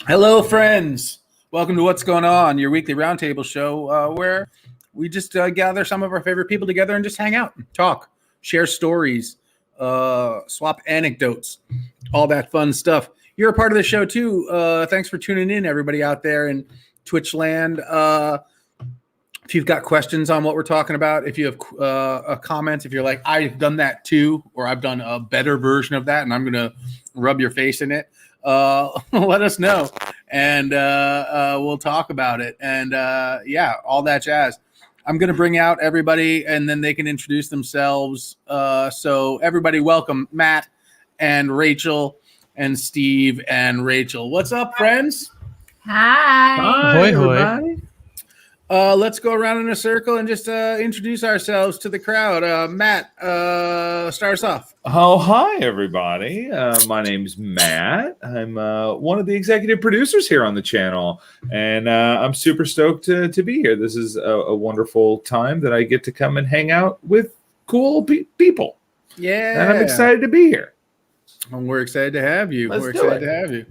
Hello, friends. Welcome to What's Going On, your weekly roundtable show where we just gather some of our favorite people together and just hang out, talk, share stories, swap anecdotes, all that fun stuff. You're a part of the show too. Thanks for tuning in, everybody out there in Twitch land. If you've got questions on what we're talking about, if you have a comment, if you're like, I've done that too, or I've done a better version of that, and I'm going to rub your face in it, let us know, and we'll talk about it. And yeah, all that jazz. I'm going to bring out everybody, and then they can introduce themselves. So everybody, welcome Matt and Rachel and Steve and Rachel. What's up, friends? Hi. Hi, everybody. Let's go around in a circle and just introduce ourselves to the crowd. Matt, start us off. Oh, hi, everybody. My name's Matt. I'm one of the executive producers here on the channel, and I'm super stoked to be here. This is a wonderful time that I get to come and hang out with cool people. Yeah. And I'm excited to be here. And we're excited to have you. Let's We're do excited it. to have you.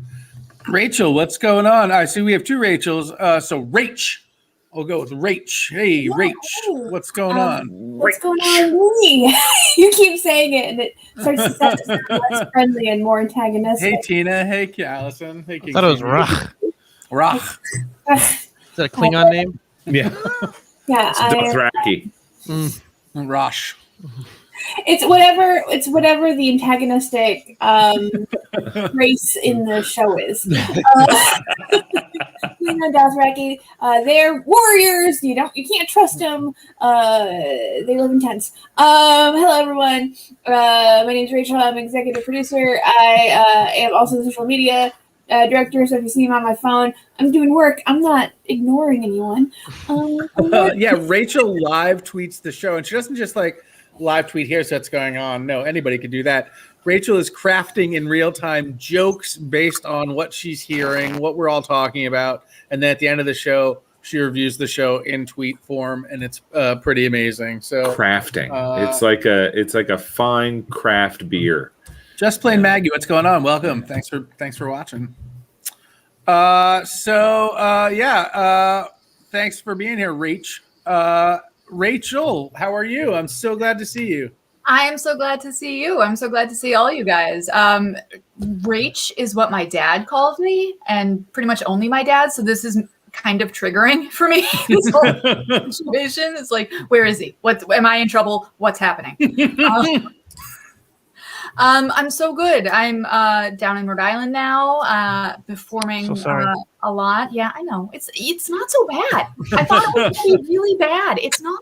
Rachel, what's going on? I see we have two Rachels. So Rach. I'll go with Rach. Hey, Rach, what's going on? What's going on with me? You keep saying it, and it starts to sound less friendly and more antagonistic. Hey, Tina. Hey, Allison. Hey, I thought it was Rach. Rach. Is that a Klingon name? Yeah. Yeah, It's Dothraki. Rosh. it's whatever the antagonistic race in the show is. Dothraki, they're warriors. You can't trust them. They live in tents. Hello everyone. My name is Rachel. I'm executive producer. I am also the social media director. So if you see me on my phone, I'm doing work. I'm not ignoring anyone. Yeah, Rachel live tweets the show, and she doesn't just like live tweet, here's what's going on. No, anybody could do that. Rachel is crafting in real time jokes based on what she's hearing, what we're all talking about, and then at the end of the show, she reviews the show in tweet form, and it's pretty amazing. So Crafting. It's like a fine craft beer. Just Plain Maggie, what's going on? Welcome. Thanks for watching. Thanks for being here, Rach. Rachel, how are you? I'm so glad to see you. I am so glad to see you. I'm so glad to see all you guys. Rach is what my dad called me, and pretty much only my dad. So this is kind of triggering for me. This whole situation. It's like, where is he? What am I in trouble? What's happening? I'm so good. I'm down in Rhode Island now, performing a lot. Yeah, I know. It's not so bad. I thought it was going to be really bad. It's not.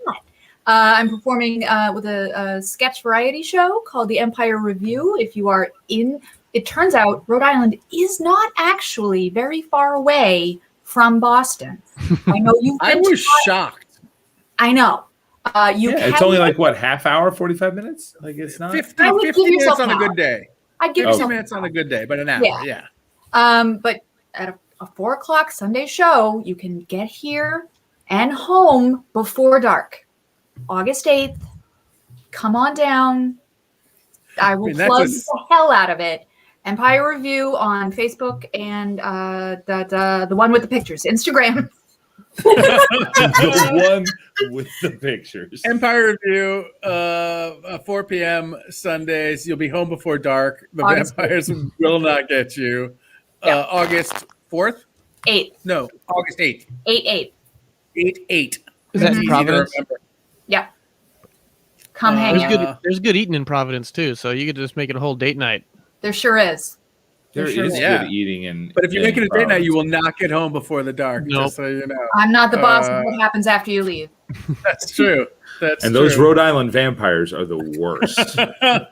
I'm performing with a sketch variety show called The Empire Review. If you are in, it turns out Rhode Island is not actually very far away from Boston. I know you've been I was shocked. I know. It's only like what, half hour, 45 minutes? Like it's not 50 minutes on a good day. I'd give 50 minutes on a good day, but an hour. Yeah. But at a 4:00 Sunday show, you can get here and home before dark. August 8th. Come on down. I will plug the hell out of it. Empire Review on Facebook and the one with the pictures, Instagram. the one with the pictures. Empire Review, 4 p.m. Sundays. You'll be home before dark. The vampires will not get you. August 4th? 8th. No, August 8th. 8/8. 8/8. Is that in Providence? Yeah. Come hang out. There's good eating in Providence too, so you could just make it a whole date night. There sure is. There is good eating but if you're making a date night, you will not get home before the dark. Nope. Just so you know. I'm not the boss of what happens after you leave. That's true. Those Rhode Island vampires are the worst. I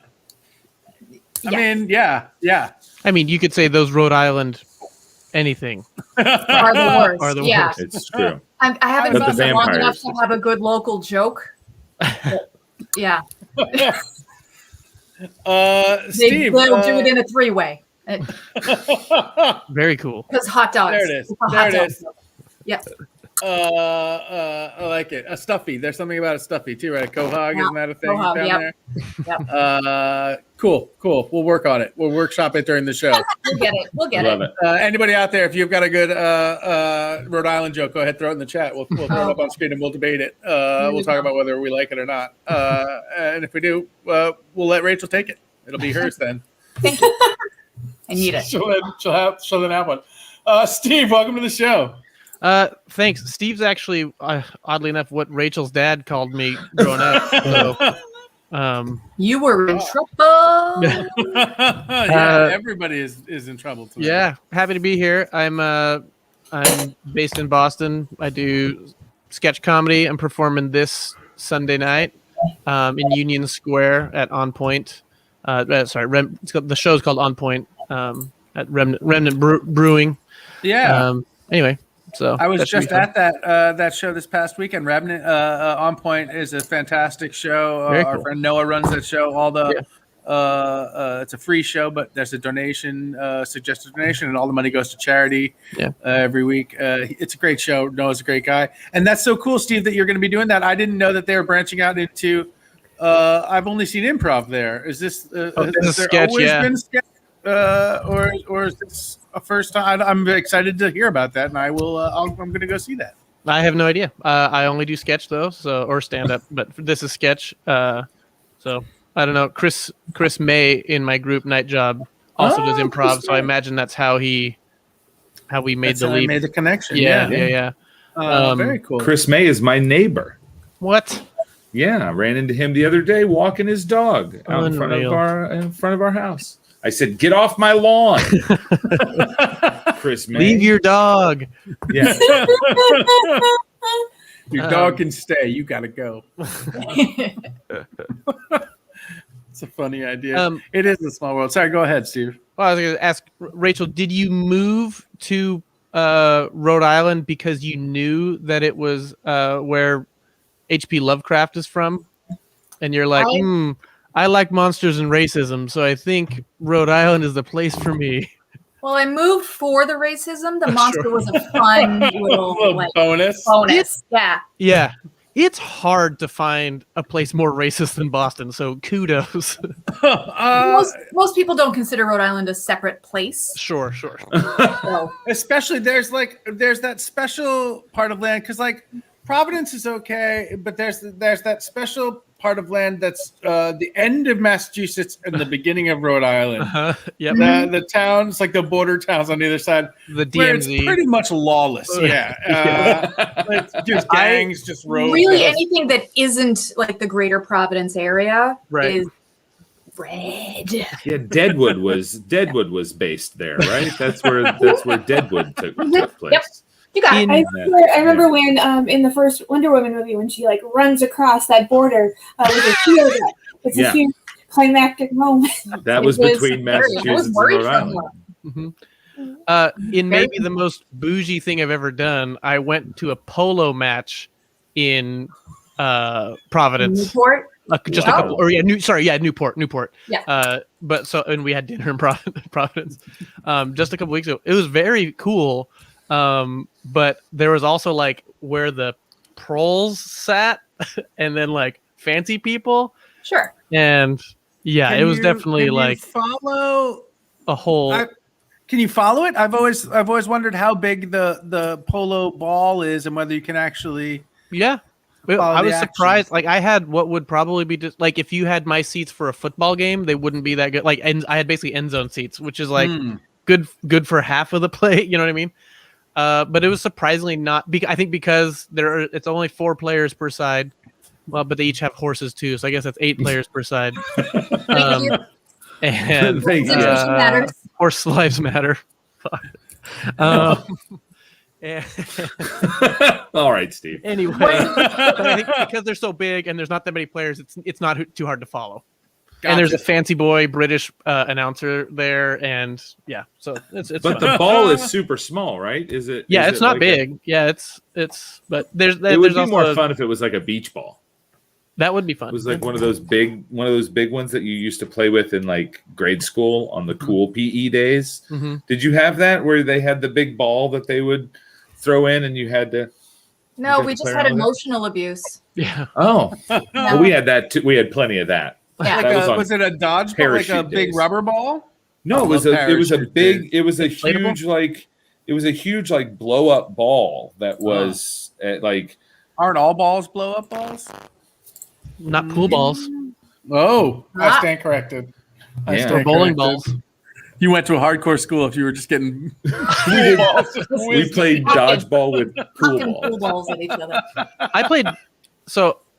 mean, yeah. I mean, you could say those Rhode Island anything Are the worst. are the Yeah. worst. It's true. I haven't But the been long enough vampires. to have a good local joke. Yeah. Steve, They'll do it in a 3-way. Very cool. Because hot dogs. There it is. It's a There hot it dog is. joke. Yep. I like it. A stuffy. There's something about a stuffy too, right? A quahog, Yeah, isn't that a thing quahog, down yep. there? Yep. Cool. We'll work on it. We'll workshop it during the show. We'll get Love it. it. Anybody out there, if you've got a good Rhode Island joke, go ahead, throw it in the chat. We'll throw it up on screen and we'll debate it. We'll talk about whether we like it or not. And if we do, we'll let Rachel take it. It'll be hers then. Thank you. I need it. She'll then have one. Steve, welcome to the show. Thanks. Steve's actually, oddly enough, what Rachel's dad called me growing up. So, You were in trouble. Everybody is in trouble tonight. yeah, happy to be here. I'm based in Boston. I do sketch comedy. I'm performing this Sunday night in Union Square at On Point. The show's called On Point at Remnant Brewing. Yeah. Anyway. So I was just at that show this past weekend. Remnant On Point is a fantastic show. Our Cool. friend Noah runs that show. It's a free show, but there's a donation, suggested donation, and all the money goes to charity. Every week. It's a great show. Noah's a great guy, and that's so cool, Steve, that you're going to be doing that. I didn't know that they were branching out into. I've only seen improv there. Is this? Has there sketch, always yeah. been sketch? Or is this a first time? I'm excited to hear about that, and I'm going to go see that. I have no idea. I only do sketch though, or stand up, but this is sketch. So I don't know. Chris May in my group Night Job also does improv, so I imagine that's how we made the leap. Made the connection. Yeah. Very cool. Chris May is my neighbor. What? Yeah, I ran into him the other day walking his dog out in front of our house. I said, "Get off my lawn." Chris May. Leave your dog. Yeah. Your dog can stay. You got to go. It's a funny idea. It is a small world. Sorry, go ahead, Steve. Well, I was going to ask Rachel, did you move to Rhode Island because you knew that it was where H.P. Lovecraft is from? And you're like, I like monsters and racism, so I think Rhode Island is the place for me. Well, I moved for the racism. The monster was a fun little bonus. Yeah. Yeah. It's hard to find a place more racist than Boston, so kudos. Most people don't consider Rhode Island a separate place. Sure. So. Especially there's that special part of land, because like Providence is okay, but there's that special part of land that's the end of Massachusetts and the beginning of Rhode Island. Yep. The towns, like the border towns on either side, The where it's DMZ. pretty much lawless. It's just gangs, just roads. Really, anything that isn't like the greater Providence area is red. Yeah, Deadwood was based there, right? That's where Deadwood took place. Yep. You got it. I remember when in the first Wonder Woman movie, when she like runs across that border with a shield up. It's a huge climactic moment. That was between Massachusetts and Rhode Island. Mm-hmm. In maybe the most bougie thing I've ever done, I went to a polo match in Providence. Newport? A couple, Newport. Yeah. And we had dinner in Providence just a couple weeks ago. It was very cool. But there was also like where the proles sat and then like fancy people. Sure. And it was definitely like follow a whole. Can you follow it? I've always wondered how big the polo ball is and whether you can actually. Yeah. I was surprised. Like I had what would probably be just like if you had my seats for a football game, they wouldn't be that good. Like, and I had basically end zone seats, which is like good for half of the play. You know what I mean? But it was surprisingly not. I think because it's only 4 players per side. Well, but they each have horses too, so I guess that's 8 players per side. Thank you. And Situation matters. Horse lives matter. All right, Steve. Anyway, but I think because they're so big and there's not that many players, it's not too hard to follow. Gotcha. And there's a fancy boy British announcer there, and so it's. But fun. the ball is super small, right? Is it? Yeah, is it's it not like big. But there's. It would be also more fun if it was like a beach ball. That would be fun. It was like one of those big ones that you used to play with in like grade school on the cool PE days. Mm-hmm. Did you have that where they had the big ball that they would throw in and you had to? No, we just had emotional abuse. Yeah. Oh, well, we had that too. We had plenty of that. Yeah. That was it a dodgeball, like a big rubber ball? No, it was a huge like blow up ball that was like. Aren't all balls blow up balls? Not pool balls. Oh, I stand corrected. Or bowling balls. You went to a hardcore school if you were just getting we played dodgeball with pool balls at each other. I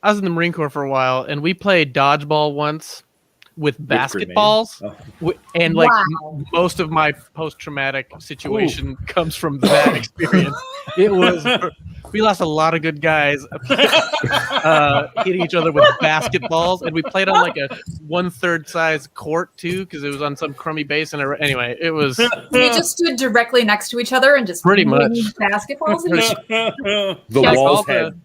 was in the Marine Corps for a while, and we played dodgeball once with basketballs. And like most of my post-traumatic situation comes from that experience. It was we lost a lot of good guys hitting each other with basketballs, and we played on like a 1/3 size court too, because it was on some crummy base. And anyway, it was. We just stood directly next to each other and just pretty much basketballs. The walls had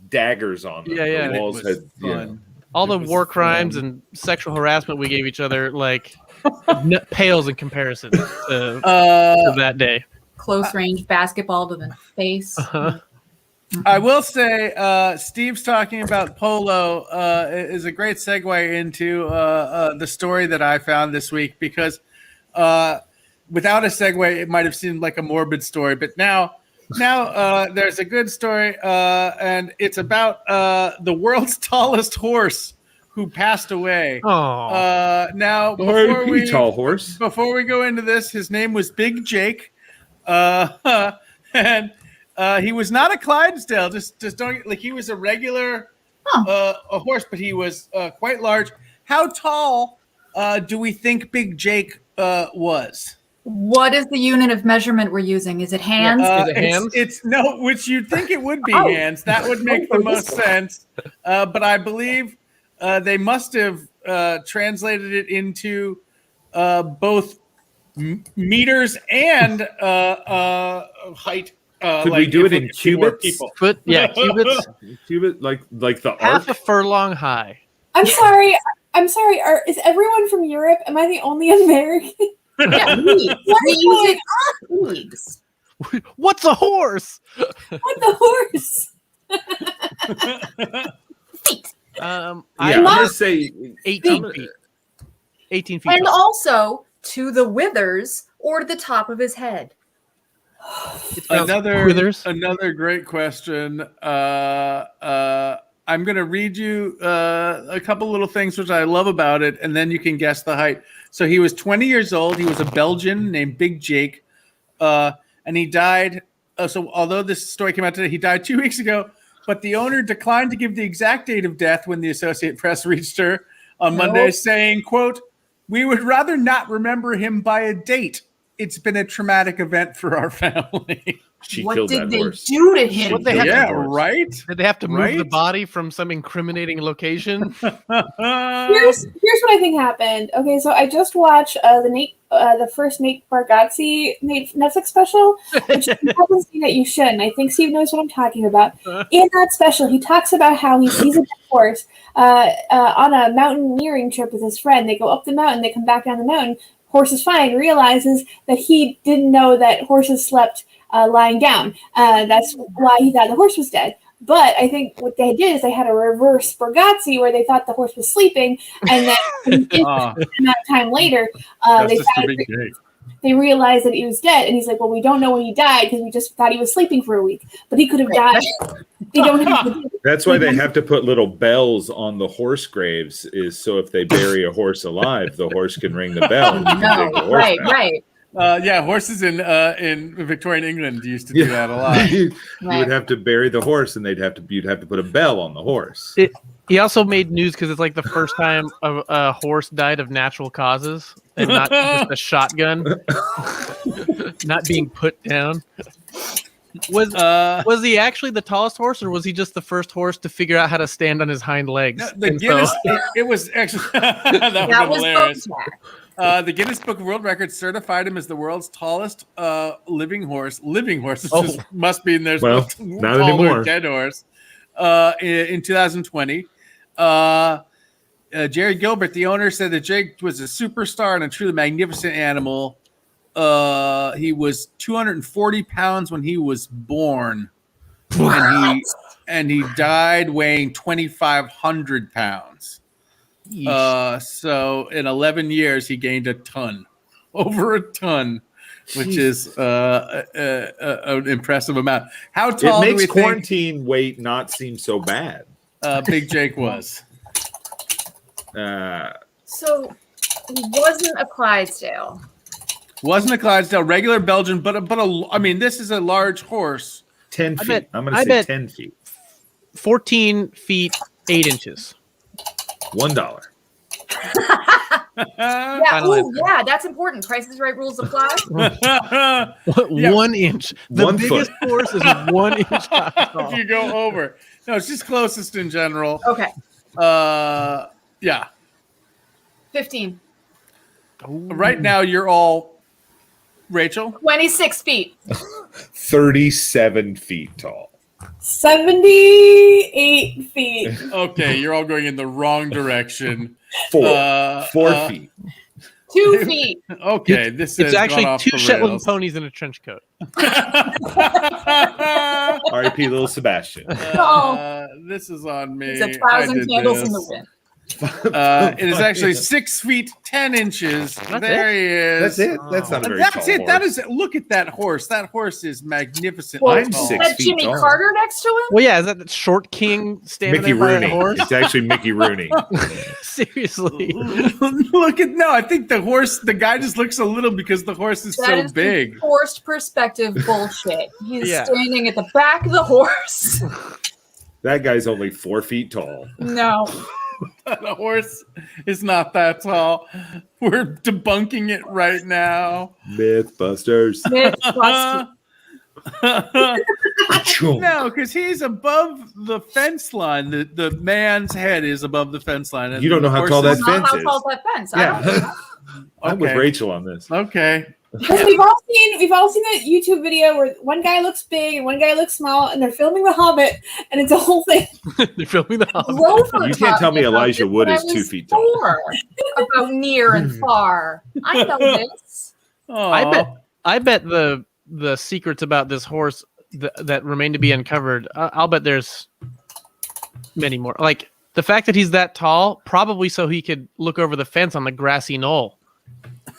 daggers on them. Yeah. The walls had all the war crimes and sexual harassment we gave each other pales in comparison to that day. Close range basketball to the face. I will say, Steve's talking about polo is a great segue into the story that I found this week, because without a segue, it might have seemed like a morbid story, but now there's a good story, and it's about the world's tallest horse who passed away. Now, tall horse. Before we go into this, his name was Big Jake, and he was not a Clydesdale. Just don't like. He was a regular a horse, but he was quite large. How tall do we think Big Jake was? What is the unit of measurement we're using? Is it hands? Is it hands? It's no, which you'd think it would be hands. That would make the most sense. But I believe they must have translated it into both meters and height. Could we do it in cubits? Cubits. Cubit, like the half arc? a furlong high. I'm sorry. Is everyone from Europe? Am I the only American? Yeah, we use it. What's a horse? What the horse? Feet. I'm gonna say 18 feet. 18 feet. And also to the withers or to the top of his head. Another great question. I'm going to read you a couple little things which I love about it, and then you can guess the height. So he was 20 years old. He was a Belgian named Big Jake, and he died. So although this story came out today, he died 2 weeks ago, but the owner declined to give the exact date of death when the Associated Press reached her on Monday, saying, quote, "We would rather not remember him by a date. It's been a traumatic event for our family." What did they do to him? Right? Did they have to move the body from some incriminating location? Here's what I think happened. Okay, so I just watched the first Nate Bargatze Netflix special, which if you haven't seen it, you shouldn't. I think Steve knows what I'm talking about. In that special, he talks about how he sees a dead horse on a mountaineering trip with his friend. They go up the mountain, they come back down the mountain. Horse is fine, realizes that he didn't know that horses slept lying down. That's why he thought the horse was dead. But I think what they did is they had a reverse Bargatze where they thought the horse was sleeping, and then amount of time later, they realized that he was dead, and he's like, "Well, we don't know when he died because we just thought he was sleeping for a week, but he could have died." They don't have to. That's why they have to put little bells on the horse graves, is so if they bury a horse alive, the horse can ring the bell. Right. Horses in Victorian England used to do that a lot. You would have to bury the horse, and you'd have to put a bell on the horse. He also made news because it's like the first time a horse died of natural causes and not just a shotgun, not being put down. Was he actually the tallest horse, or was he just the first horse to figure out how to stand on his hind legs? No, it was actually that was hilarious. The Guinness Book of World Records certified him as the world's tallest living horse. Living horse must be in there. Well, not anymore. Dead horse. In 2020, Jerry Gilbert, the owner, said that Jake was a superstar and a truly magnificent animal. He was 240 pounds when he was born. and he died weighing 2,500 pounds. So in 11 years, he gained over a ton, which is an impressive amount. How tall it makes do we quarantine weight not seem so bad? Big Jake was? So he wasn't a Clydesdale. Wasn't a Clydesdale, regular Belgian, but I mean, this is a large horse. 10 feet. I'm going to say 10 feet. 14 feet 8 inches. $1. Yeah, that's important. Price is Right rules apply. 1 inch. The biggest horse is 1 inch tall. If you go over. No, it's just closest in general. Okay. Yeah. 15. Right now, you're all Rachel. 26 feet. 37 feet tall. 78 feet. Okay, you're all going in the wrong direction. 4 feet. 2 feet. Okay, it's actually 2 Shetland ponies in a trench coat. R.I.P. Little Sebastian. This is on me. It's 1,000 candles in the wind. It is actually 6 feet 10 inches. There he is. That's it. That's not a very That's tall it. horse. That is. Look at that horse. That horse is magnificent. I'm tall. 6 That feet Jimmy tall. Carter next to him? Well, yeah, is that the short king standing Mickey there by Rooney. a horse? It's actually Mickey Rooney. Seriously. Look at I think the horse. The guy just looks a little because the horse is That so is big. Forced perspective bullshit. He's Yeah. standing at the back of the horse. That guy's only 4 feet tall. No. The horse is not that tall. We're debunking it right now. Mythbusters. Mythbusters. No, because he's above the fence line. The man's head is above the fence line. And You don't know how tall that Not fence how is. tall that fence. I Yeah. don't know. I'm with Okay. Rachel on this. Okay. Because we've all seen that YouTube video where one guy looks big and one guy looks small, and they're filming The Hobbit, and it's a whole thing. They're filming the Hobbit. Grover You can't tell me taught Elijah about Wood this is when I 2 was feet tall. 4, about near and far. I know this. I bet the secrets about this horse that remain to be uncovered. I'll bet there's many more. Like the fact that he's that tall, probably so he could look over the fence on the grassy knoll.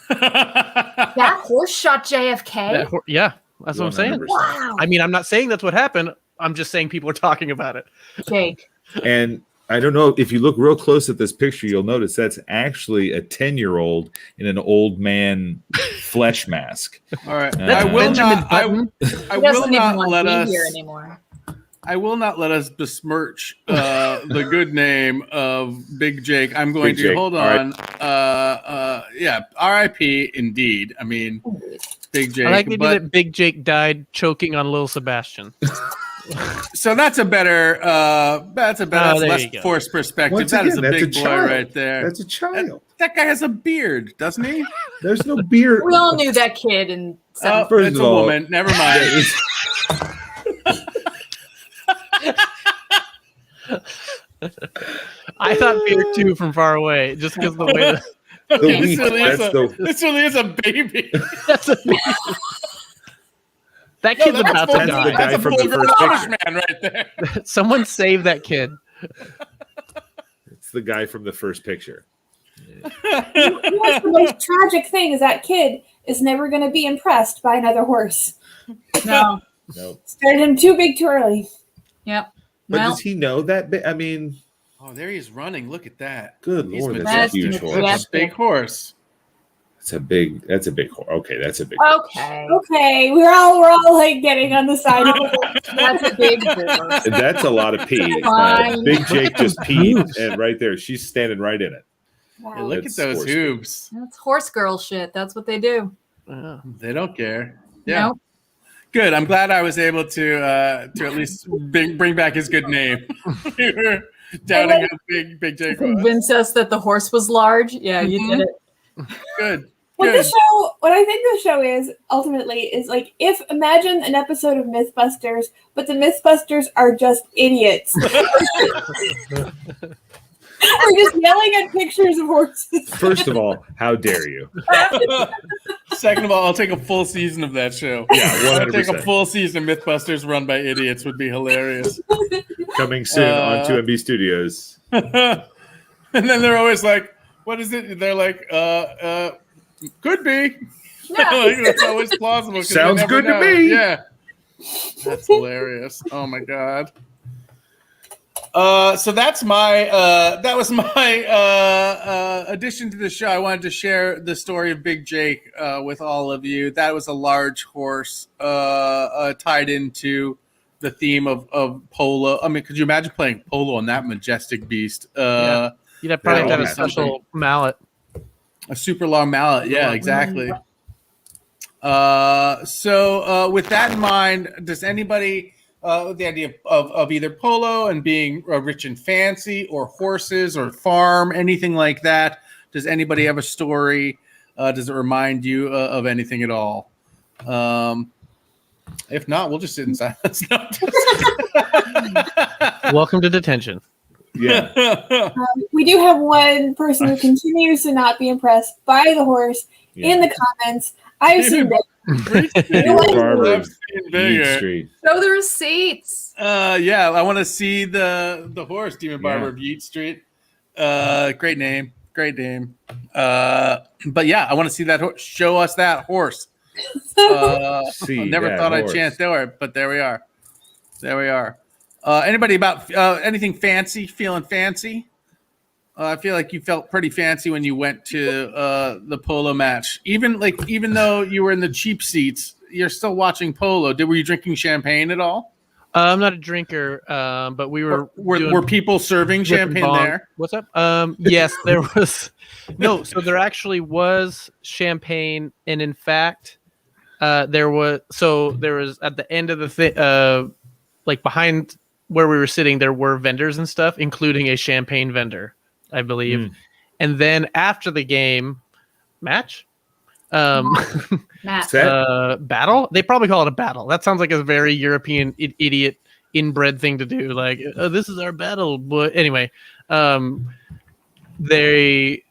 That horse shot JFK. Yeah, that's what I'm saying. 100%. Wow. I mean, I'm not saying that's what happened. I'm just saying people are talking about it. Jake. And I don't know if you look real close at this picture, you'll notice that's actually a 10-year-old in an old man flesh mask. All right. That's I will Benjamin not. Button. I He will doesn't even not want let to be us. here anymore. I will not let us besmirch the good name of Big Jake. I'm going Big to Jake. hold All on. Yeah, R.I.P. Indeed. I mean, Big Jake. I like the idea but- that Big Jake died choking on Little Sebastian. So that's a better. That's there less you go. forced perspective. Once That is again, a that's big a boy child. right there. That's a child. That guy has a beard, doesn't he? There's no beard. We all knew that kid in Oh, seventh. First it's of a all- woman. Never mind. I thought beard too from far away, just because the way that, The This weak, really is that's a- the this really is a baby. that's a, that kid's that's about full- to that's die. the guy that's a from the full-grown first Amish picture. man right there. Someone save that kid. It's the guy from the first picture. The most tragic thing is that kid is never going to be impressed by another horse. No. No. Started him too big too early. Yep. But Well, does he know that? I mean, Oh, there he is running. Look at that. good He's lord, been- that's a That's huge majestic. horse. That's a big horse. That's a big horse. Okay, that's a big horse. okay. Okay, we're all like getting on the side. That's a big horse. And that's a lot of pee. Fine. Big Jake just peed, and right there, she's standing right in it. Hey, Wow. look That's at those horse. hooves. That's horse girl shit. That's what they do. Yeah. They don't care. Yeah. Nope. Good. I'm glad I was able to at least bring back his good name. We were doubting how big Jake was. Convince us that the horse was large. Yeah, you did it. Good. What Good. what I think the show is ultimately is like if imagine an episode of Mythbusters, but the Mythbusters are just idiots. We're just yelling at pictures of horses. First of all, how dare you? Second of all, I'll take a full season of that show. Yeah, 100%. I'll take a full season of Mythbusters run by idiots would be hilarious. Coming soon on 2MB Studios. And then they're always like, what is it? They're like, could be. Yeah. Like, that's always plausible. Sounds good know. to me. Yeah. That's hilarious. Oh my God. So that was my addition to the show. I wanted to share the story of Big Jake with all of you. That was a large horse tied into the theme of polo. I mean, could you imagine playing polo on that majestic beast? Yeah. You'd have probably have a special mallet. A super long mallet. Yeah, exactly. So with that in mind, does anybody... the idea of either polo and being rich and fancy, or horses, or farm, anything like that. Does anybody have a story? Does it remind you of anything at all? If not, we'll just sit in silence. Welcome to detention. Yeah. We do have one person who continues to not be impressed by the horse in the comments. I've seen that. Show the receipts. Yeah, I want to see the horse, Demon Barber of Yeet Street. Great name. But yeah, I want to see that horse. Show us that horse. Never thought I'd chance there, but there we are. Anybody about anything fancy? Feeling fancy? I feel like you felt pretty fancy when you went to the polo match. Even though you were in the cheap seats, you're still watching polo. Were you drinking champagne at all? I'm not a drinker, but we were. Were people serving champagne there? What's up? Yes, there was. No, so there actually was champagne, and in fact, there was at the end of the thing, like behind where we were sitting, there were vendors and stuff, including a champagne vendor, I believe. And then after the game match, Matt. battle. They probably call it a battle. That sounds like a very European idiot inbred thing to do. Like, this is our battle. But anyway, they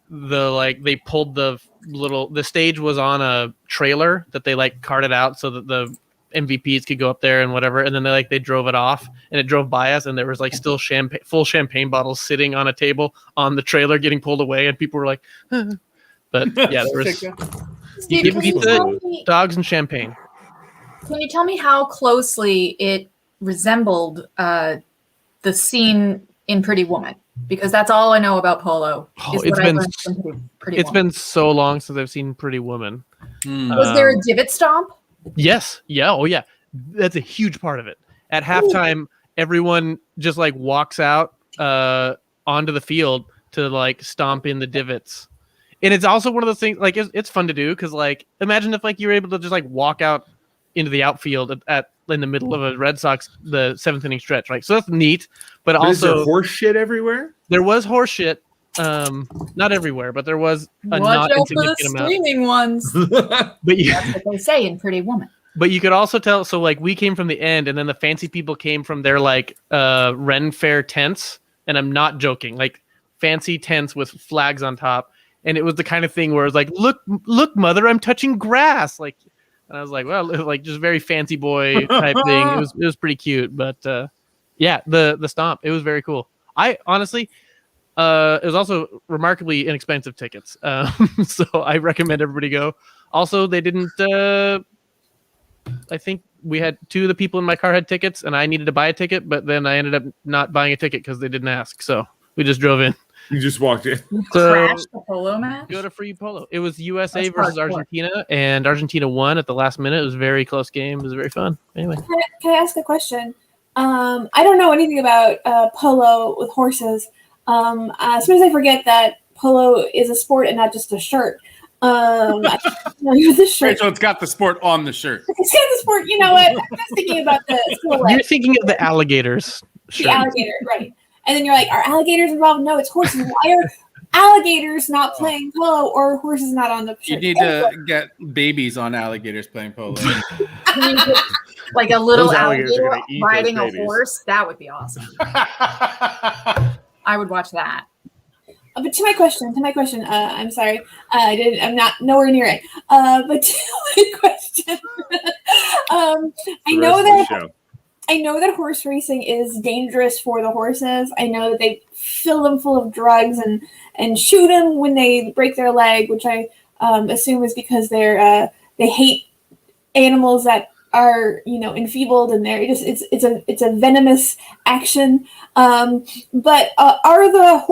pulled the stage was on a trailer that they like carted out so that the MVPs could go up there and whatever, and then they drove it off, and it drove by us, and there was like still full champagne bottles sitting on a table on the trailer getting pulled away, and people were like, but yeah, there was pizza, dogs, and champagne. Can you tell me how closely it resembled the scene in Pretty Woman? Because that's all I know about polo. It's been so long since I've seen Pretty Woman. Was there a divot stomp? Yes. Yeah. Oh, yeah. That's a huge part of it. At halftime, everyone just like walks out onto the field to like stomp in the divots. And it's also one of those things, like, it's fun to do because, like, imagine if like you were able to just like walk out into the outfield in the middle of a Red Sox the 7th inning stretch, right? So that's neat. But also, is there horse shit everywhere? There was horse shit. Not everywhere, but there was a not insignificant amount. Streaming ones. But that's what they say in Pretty Woman. But you could also tell. So like we came from the end, and then the fancy people came from their like Ren Fair tents, and I'm not joking, like fancy tents with flags on top, and it was the kind of thing where it was like, look, mother, I'm touching grass, like. And I was like, well, like just very fancy boy type thing. It was pretty cute, but yeah, the stomp, it was very cool. I honestly. It was also remarkably inexpensive tickets, so I recommend everybody go. Also, they didn't. I think we had 2 of the people in my car had tickets, and I needed to buy a ticket, but then I ended up not buying a ticket because they didn't ask. So we just drove in. You just walked in. So, crashed the polo match. Go to free polo. It was USA versus Argentina, and Argentina won at the last minute. It was a very close game. It was very fun. Anyway, can I ask a question? I don't know anything about polo with horses. As soon as I forget that polo is a sport and not just a shirt. The shirt. Rachel, it's got the sport on the shirt. It's got the sport. You know what? I'm just thinking about the silhouette. You're thinking of the alligators. The alligator, right. And then you're like, are alligators involved? No, it's horses. Why are alligators not playing polo or horses not on the shirt? You need to get babies on alligators playing polo. Like a little alligator riding a horse. That would be awesome. I would watch that. But to my question. I'm sorry. I'm not nowhere near it. But to my question, I know that horse racing is dangerous for the horses. I know that they fill them full of drugs and shoot them when they break their leg, which I assume is because they hate animals that are enfeebled, and it's a venomous action. But are the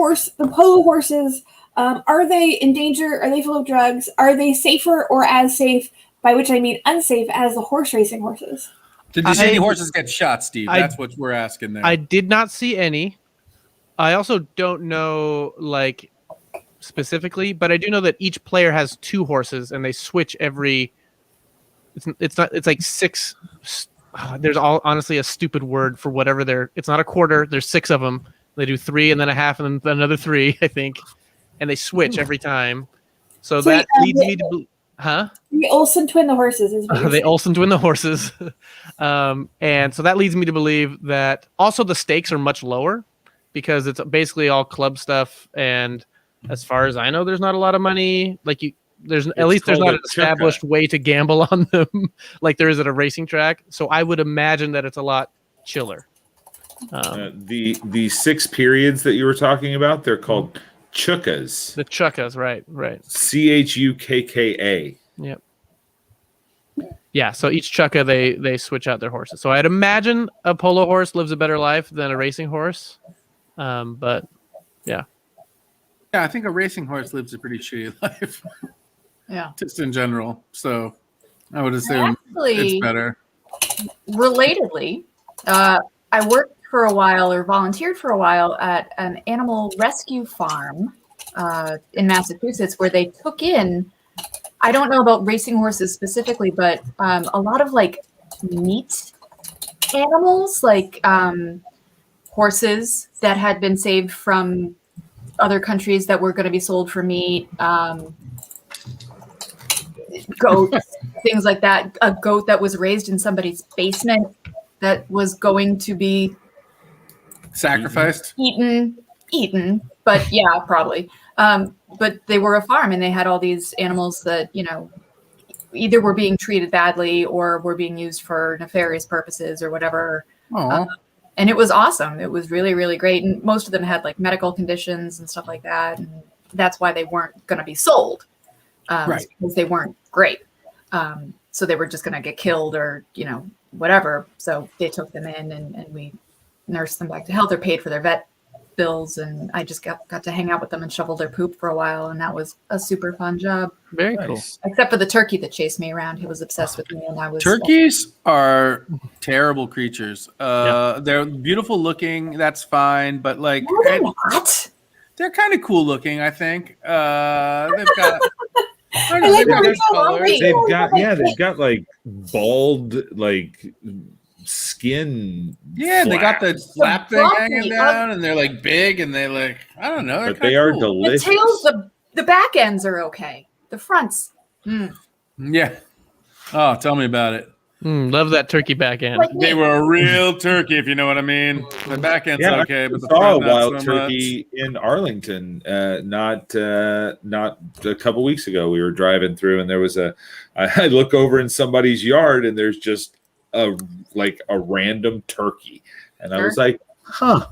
polo horses are they in danger? Are they full of drugs? Are they safer or as safe, by which I mean unsafe, as the horse racing horses? Did you see any horses get shot, Steve? That's what we're asking there. I did not see any. I also don't know specifically, but I do know that each player has 2 horses and they switch every. It's like 6. There's honestly a stupid word for whatever it's not a quarter. There's 6 of them. They do 3 and then a half and then another 3, I think, and they switch every time. So that leads me to. Huh? The Olsen twin the horses is what they Olsen twin the horses. And so that leads me to believe that also the stakes are much lower because it's basically all club stuff, and as far as I know, there's not a lot of money. There's not an established way to gamble on them like there is at a racing track. So I would imagine that it's a lot chiller. The 6 periods that you were talking about, they're called chukkas. The chukkas, right. Chukka. Yep. Yeah, so each chukka they switch out their horses. So I'd imagine a polo horse lives a better life than a racing horse. But yeah. Yeah, I think a racing horse lives a pretty shitty life. Yeah. Just in general. So I would assume it's better. Relatedly, I worked for a while or volunteered for a while at an animal rescue farm in Massachusetts where they took in, I don't know about racing horses specifically, but a lot of meat animals, horses that had been saved from other countries that were going to be sold for meat, goats, things like that. A goat that was raised in somebody's basement that was going to be sacrificed, eaten, but yeah, probably. But they were a farm and they had all these animals that, either were being treated badly or were being used for nefarious purposes or whatever. And it was awesome. It was really, really great. And most of them had medical conditions and stuff like that. And that's why they weren't going to be sold. Right. Because they weren't great. So they were just going to get killed or, whatever. So they took them in and we nursed them back to health or paid for their vet bills. And I just got to hang out with them and shovel their poop for a while. And that was a super fun job. Very cool. Except for the turkey that chased me around. He was obsessed with me. And I was. Turkeys are terrible creatures. They're beautiful looking. That's fine. But what? They're kind of cool looking, I think. They've got. They've got bald skin. Yeah, they got the flap thing hanging down, and they're big, and they I don't know. But they are delicious. The tails, the back ends are okay. The fronts. Yeah. Oh, tell me about it. Love that turkey back end. They were a real turkey, if you know what I mean. The back end's okay, but the saw front a wild not so turkey in Arlington. Not a couple weeks ago. We were driving through, and there was I look over in somebody's yard, and there's just a random turkey, and I was like, huh.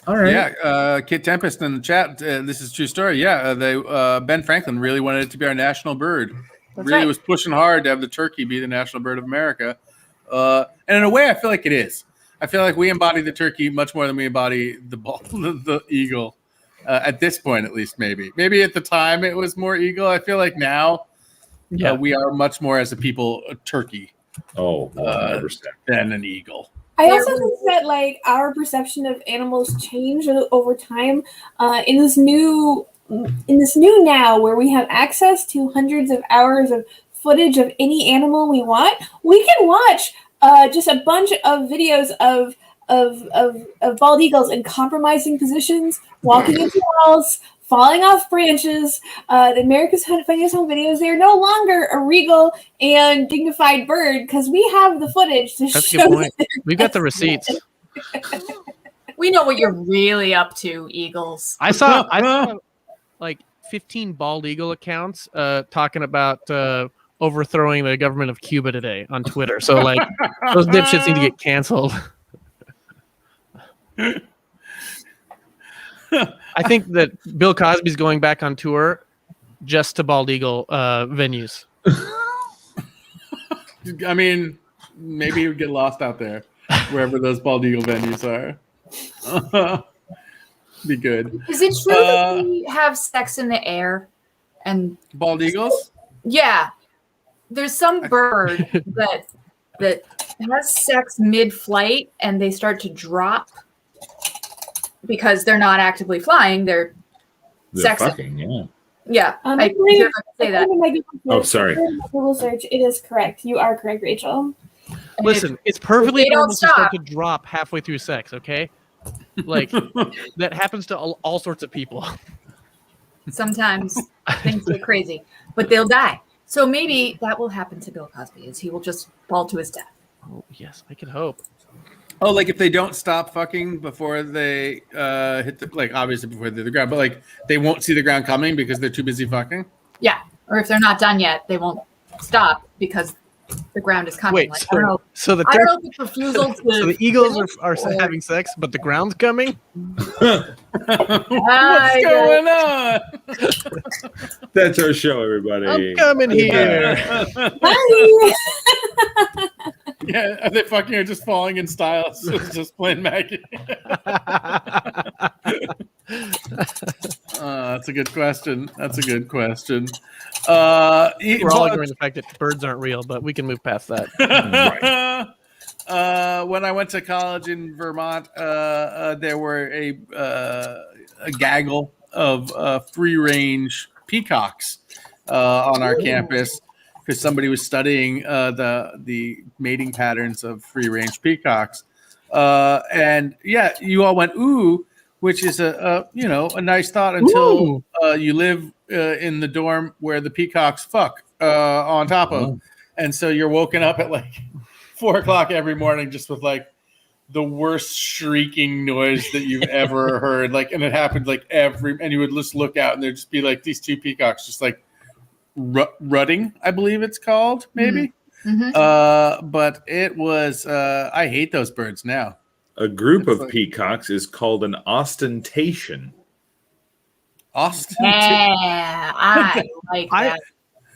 All right. Yeah, Kit Tempest in the chat. This is a true story. Yeah, Ben Franklin really wanted it to be our national bird. Was pushing hard to have the turkey be the national bird of America. And in a way, I feel like it is. I feel like we embody the turkey much more than we embody the eagle. At this point, at least, maybe. Maybe at the time it was more eagle. I feel like now we are much more as a people a turkey. Oh, 100%. Than an eagle. I also think that our perception of animals change over time. In this new now where we have access to hundreds of hours of footage of any animal we want, we can watch just a bunch of videos of bald eagles in compromising positions, walking into walls, falling off branches. The America's Funniest Home Videos, they're no longer a regal and dignified bird because we have the footage to That's show. A good point. We've got the receipts. We know what you're really up to, Eagles. I saw like 15 bald eagle accounts talking about overthrowing the government of Cuba today on Twitter. So like those dipshits need to get canceled. I think that Bill Cosby's going back on tour just to bald eagle venues. I mean, maybe he would get lost out there, wherever those bald eagle venues are. Be good. Is it true that we have sex in the air? And bald eagles? Yeah. There's some bird that has sex mid-flight and they start to drop because they're not actively flying. They're fucking, yeah. Yeah, I say that. Oh, sorry. Google search. It is correct. You are correct, Rachel. Listen, it's perfectly normal to start to drop halfway through sex, okay? Like, that happens to all sorts of people. Sometimes things get crazy, but they'll die. So maybe that will happen to Bill Cosby, is he will just fall to his death. Oh, yes, I can hope. Oh, like if they don't stop fucking before they hit the, like obviously before they hit the ground, but like they won't see the ground coming because they're too busy fucking? Yeah, or if they're not done yet, they won't stop because the ground is coming. Wait, like, so I don't know so if it's refusal to the eagles are having sex, but the ground's coming? What's going on? That's our show, everybody. I'm coming here. Bye. Yeah, are they fucking or just falling in style? So it's just plain Maggie. That's a good question. We're all ignoring the fact that birds aren't real, but we can move past that. Right. When I went to college in Vermont, there were a gaggle of free-range peacocks on our campus because somebody was studying the mating patterns of free-range peacocks. And yeah, you all went ooh, which is a nice thought until you live in the dorm where the peacocks fuck on top of, and so you're woken up at like 4:00 every morning just with like the worst shrieking noise that you've ever heard. Like, and it happened like and you would just look out and there'd just be like these two peacocks just like rutting, I believe it's called, maybe. Mm-hmm. But it was I hate those birds now. A group of peacocks is called an ostentation. Yeah, I like that.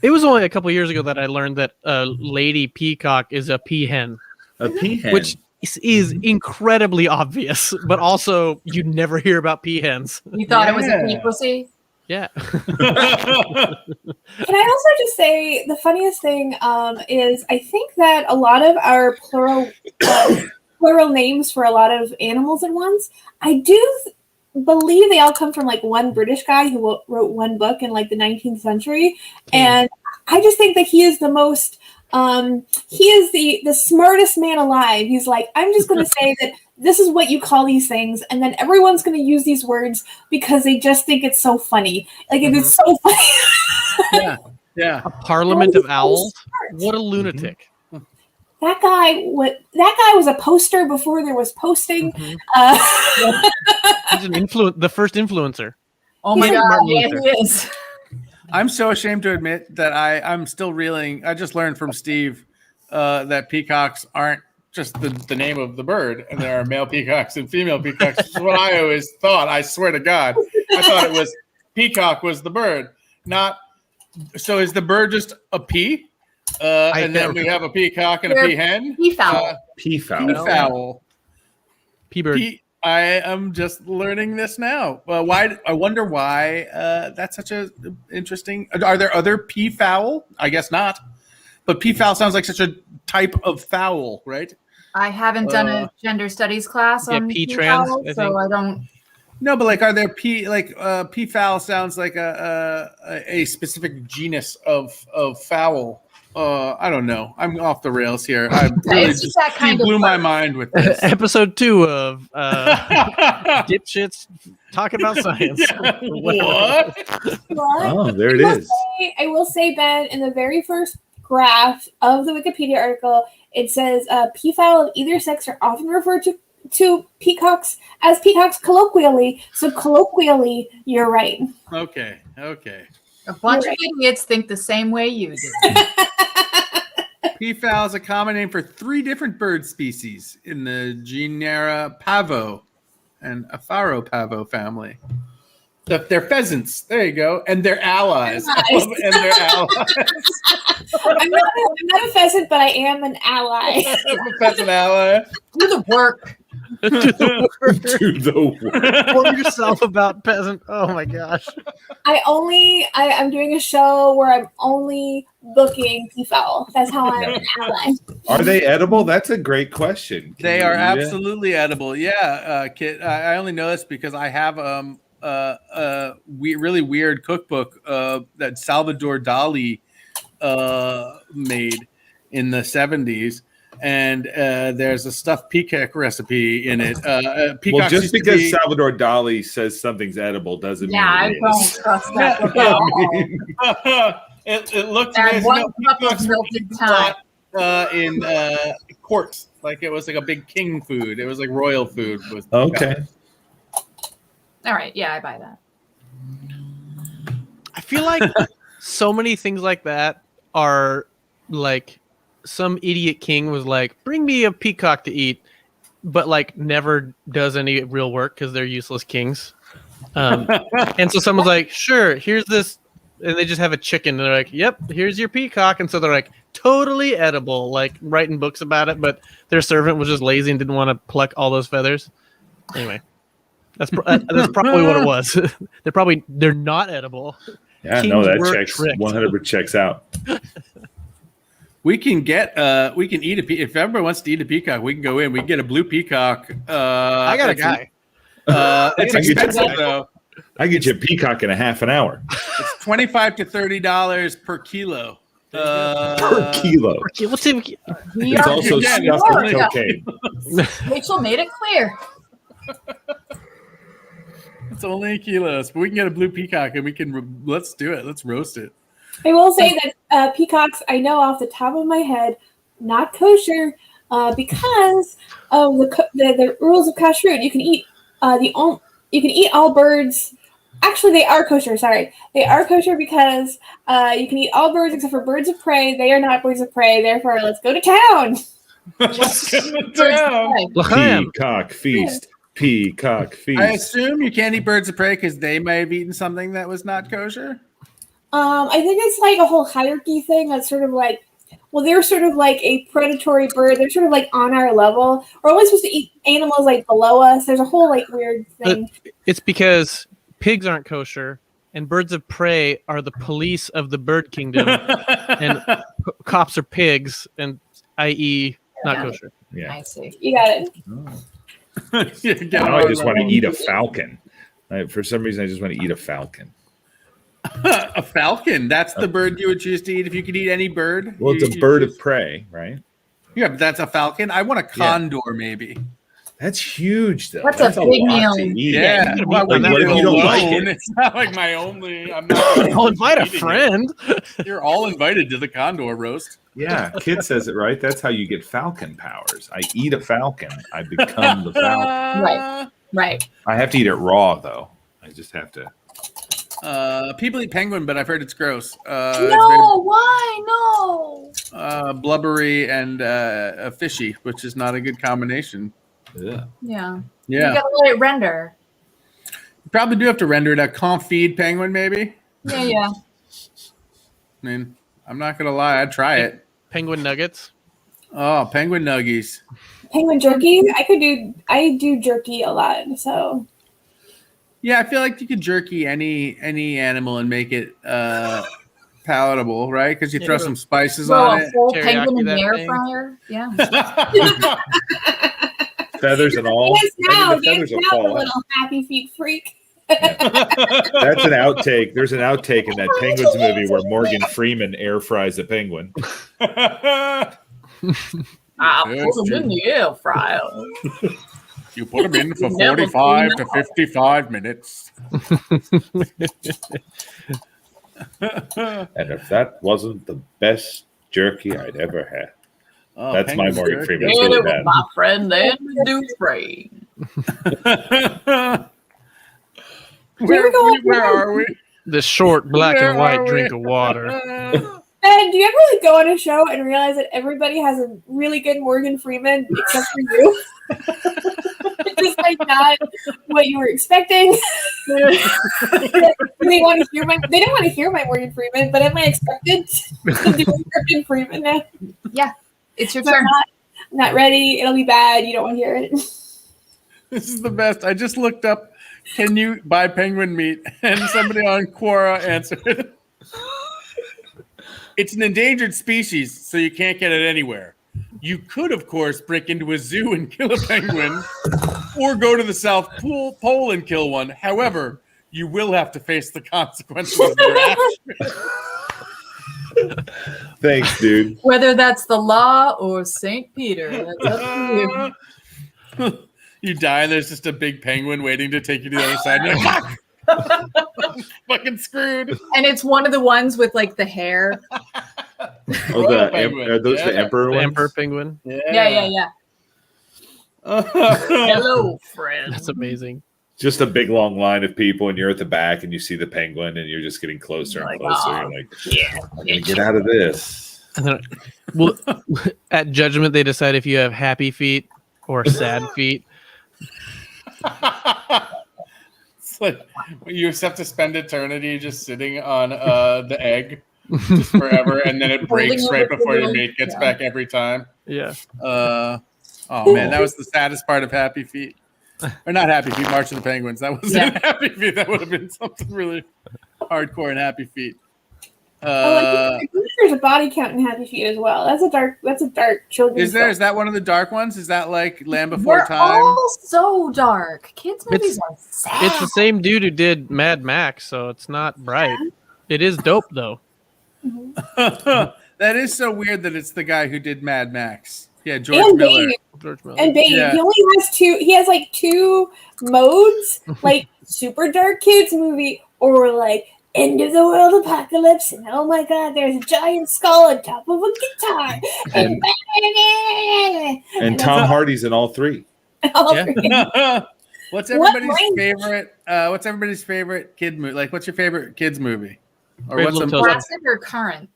It was only a couple years ago that I learned that a lady peacock is a peahen. A peahen. Which is incredibly obvious, but also you never hear about peahens. You thought it was a pea pussy? Yeah. Can I also just say the funniest thing is I think that a lot of our plural names for a lot of animals and ones, I do believe they all come from like one British guy who wrote one book in like the 19th century. And I just think that he is the most, he is the smartest man alive. He's like, I'm just going to say that this is what you call these things. And then everyone's going to use these words because they just think it's so funny. Like it is so funny. Yeah. A parliament of owls? What a lunatic. That guy was a poster before there was posting. He's the first influencer. Oh my God, yeah, he is. I'm so ashamed to admit that I'm still reeling. I just learned from Steve that peacocks aren't just the name of the bird, and there are male peacocks and female peacocks, which is what I always thought. I swear to God. I thought it was peacock was the bird. So is the bird just a pea? And then we have a peacock and a peahen. Peafowl. Peafowl. Peabird. I am just learning this now. Why? I wonder why that's such a interesting. Are there other peafowl? I guess not. But peafowl sounds like such a type of fowl, right? I haven't done a gender studies class on P-trans, so I don't. No, but like, are there peafowl sounds like a specific genus of fowl. I don't know. I'm off the rails here. I really just blew my mind with this. Episode 2 of Dipshits Talking About Science. Yeah. What? Oh, there it is. I will say, Ben, in the very first graph of the Wikipedia article, it says peafowl of either sex are often referred to to peacocks as peacocks colloquially. So colloquially, you're right. Okay. A bunch of idiots think the same way you do. Peafowl is a common name for 3 different bird species in the genera Pavo and Apharopavo family. They're pheasants. There you go. And they're allies. Nice. And they're allies. I'm not a pheasant, but I am an ally. I'm a pheasant ally. Do the work. Do the work. Inform yourself about peasant. Oh my gosh. I'm doing a show where I'm only booking peafowl. That's how I'm an ally. Are they edible? That's a great question. They are absolutely edible. Yeah, Kit. I only know this because I have really weird cookbook that Salvador Dali made in the 70s. And there's a stuffed peacock recipe in it. Well, just because Salvador Dali says something's edible doesn't mean I don't trust that. It looked And one cup of melted time. in quarts, like it was like a big king food. It was like royal food. Okay. All right, yeah, I buy that. I feel like so many things like that are like some idiot king was like, bring me a peacock to eat, but like never does any real work because they're useless kings. And so someone's like, sure, here's this. And they just have a chicken. And they're like, yep, here's your peacock. And so they're like totally edible, like writing books about it. But their servant was just lazy and didn't want to pluck all those feathers. Anyway, that's probably what it was. They're not edible. Yeah, Kings no, that were checks tricked. 100% checks out. We can eat if everybody wants to eat a peacock, we can go in. We can get a blue peacock. I got a guy. It's expensive though. I get you a peacock in a half an hour. It's $25 to $30 per kilo. Per kilo. What's in? It's also stuffed with cocaine. Rachel made it clear. It's only kilos, but we can get a blue peacock and let's do it. Let's roast it. I will say that peacocks, I know off the top of my head, not kosher because of the rules of kashrut. You can eat you can eat all birds. Actually, they are kosher. Sorry, they are kosher because you can eat all birds except for birds of prey. They are not birds of prey. Therefore, let's go to town. Peacock feast. Peacock feast. I assume you can't eat birds of prey because they might have eaten something that was not kosher. I think it's like a whole hierarchy thing. That's sort of like, well, they're sort of like a predatory bird. They're sort of like on our level. We're only supposed to eat animals like below us. There's a whole like weird thing. It's because pigs aren't kosher, and birds of prey are the police of the bird kingdom, and cops are pigs, and i.e. not kosher. Yeah. I see. You got it. Now I just want to eat a falcon. For some reason, I just want to eat a falcon. A falcon. That's the bird you would choose to eat if you could eat any bird. Well, it's a bird of prey, right? Yeah, but that's a falcon. I want a condor, maybe. That's huge, though. That's a big lot meal. to eat. Yeah. Like, what if you don't like it? It's not like my only. I'm not. I'll invite a friend. You're all invited to the condor roast. Yeah, kid says it right. That's how you get falcon powers. I eat a falcon. I become the falcon. Right. I have to eat it raw, though. I just have to. People eat penguin, but I've heard it's gross. No, why? No. Blubbery and fishy, which is not a good combination. Yeah. Yeah. Yeah. You gotta let it render. You probably do have to render it a confit penguin, maybe. Yeah. I mean, I'm not gonna lie, I'd try it. Penguin nuggets. Oh, penguin nuggies. Penguin jerky. I do jerky a lot. So Yeah, I feel like you could jerky any animal and make it palatable, right? Because you throw some spices on a it. whole Teriyaki penguin in that the air thing. fryer. Yeah. Feathers and all. dance now, The feathers will dance now, fall out. little happy feet freak. That's an outtake. There's an outtake in that Penguins movie where Morgan Freeman air fries a penguin. I'll put them in the air fryer. You put them in for Never 45 seen to that. 55 minutes. And if that wasn't the best jerky I'd ever had. Oh, That's my Penguin's Morgan good. Freeman. It's really bad. My friend and Dufresne. Where are we? The short black Where and white are drink we? of water. And do you ever like go on a show and realize that everybody has a really good Morgan Freeman except for you? It's just like not what you were expecting. They want to hear they don't want to hear my Morgan Freeman, but am I expected to do Morgan Freeman now? Yeah, it's your So turn. I'm not ready. It'll be bad. You don't want to hear it. This is the best. I just looked up, can you buy penguin meat? And somebody on Quora answered, it's an endangered species, so you can't get it anywhere. You could, of course, break into a zoo and kill a penguin, or go to the South Pole and kill one. However, you will have to face the consequences of your actions. Thanks, dude. Whether that's the law or St. Peter, that's up to you. You die, and there's just a big penguin waiting to take you to the other side. And you're like, fuck! Fucking screwed. And it's one of the ones with like the hair. Oh, are those the emperor The ones? emperor penguin. Yeah. Hello, friend. That's amazing. Just a big long line of people, and you're at the back, and you see the penguin, and you're just getting closer and Like, closer. oh, You're like, I'm gonna get out of this. And then, well, at judgment, they decide if you have happy feet or sad feet. It's like you just have to spend eternity just sitting on the egg just forever, and then it breaks right before your mate gets back every time. Yeah. Oh man, that was the saddest part of Happy Feet. Or not Happy Feet, March of the Penguins. That wasn't Happy Feet. That would have been something really hardcore in Happy Feet. I think there's a body count in Happy Feet as well. That's a dark children's. Is that one of the dark ones? Is that like Land Before They're Time? all so dark. Kids' movies are sad. It's the same dude who did Mad Max, so it's not bright. It is dope though. That is so weird that it's the guy who did Mad Max. Yeah, George and Miller. Babe. George Miller. And Babe, Yeah. he only has two. He has like two modes, like super dark kids movie or like end of the world apocalypse. And oh my god, there's a giant skull on top of a guitar. And Tom Hardy's in all three. What's everybody's favorite kid movie? Like, what's your favorite kids movie? Or Brave what's Little a classic or current?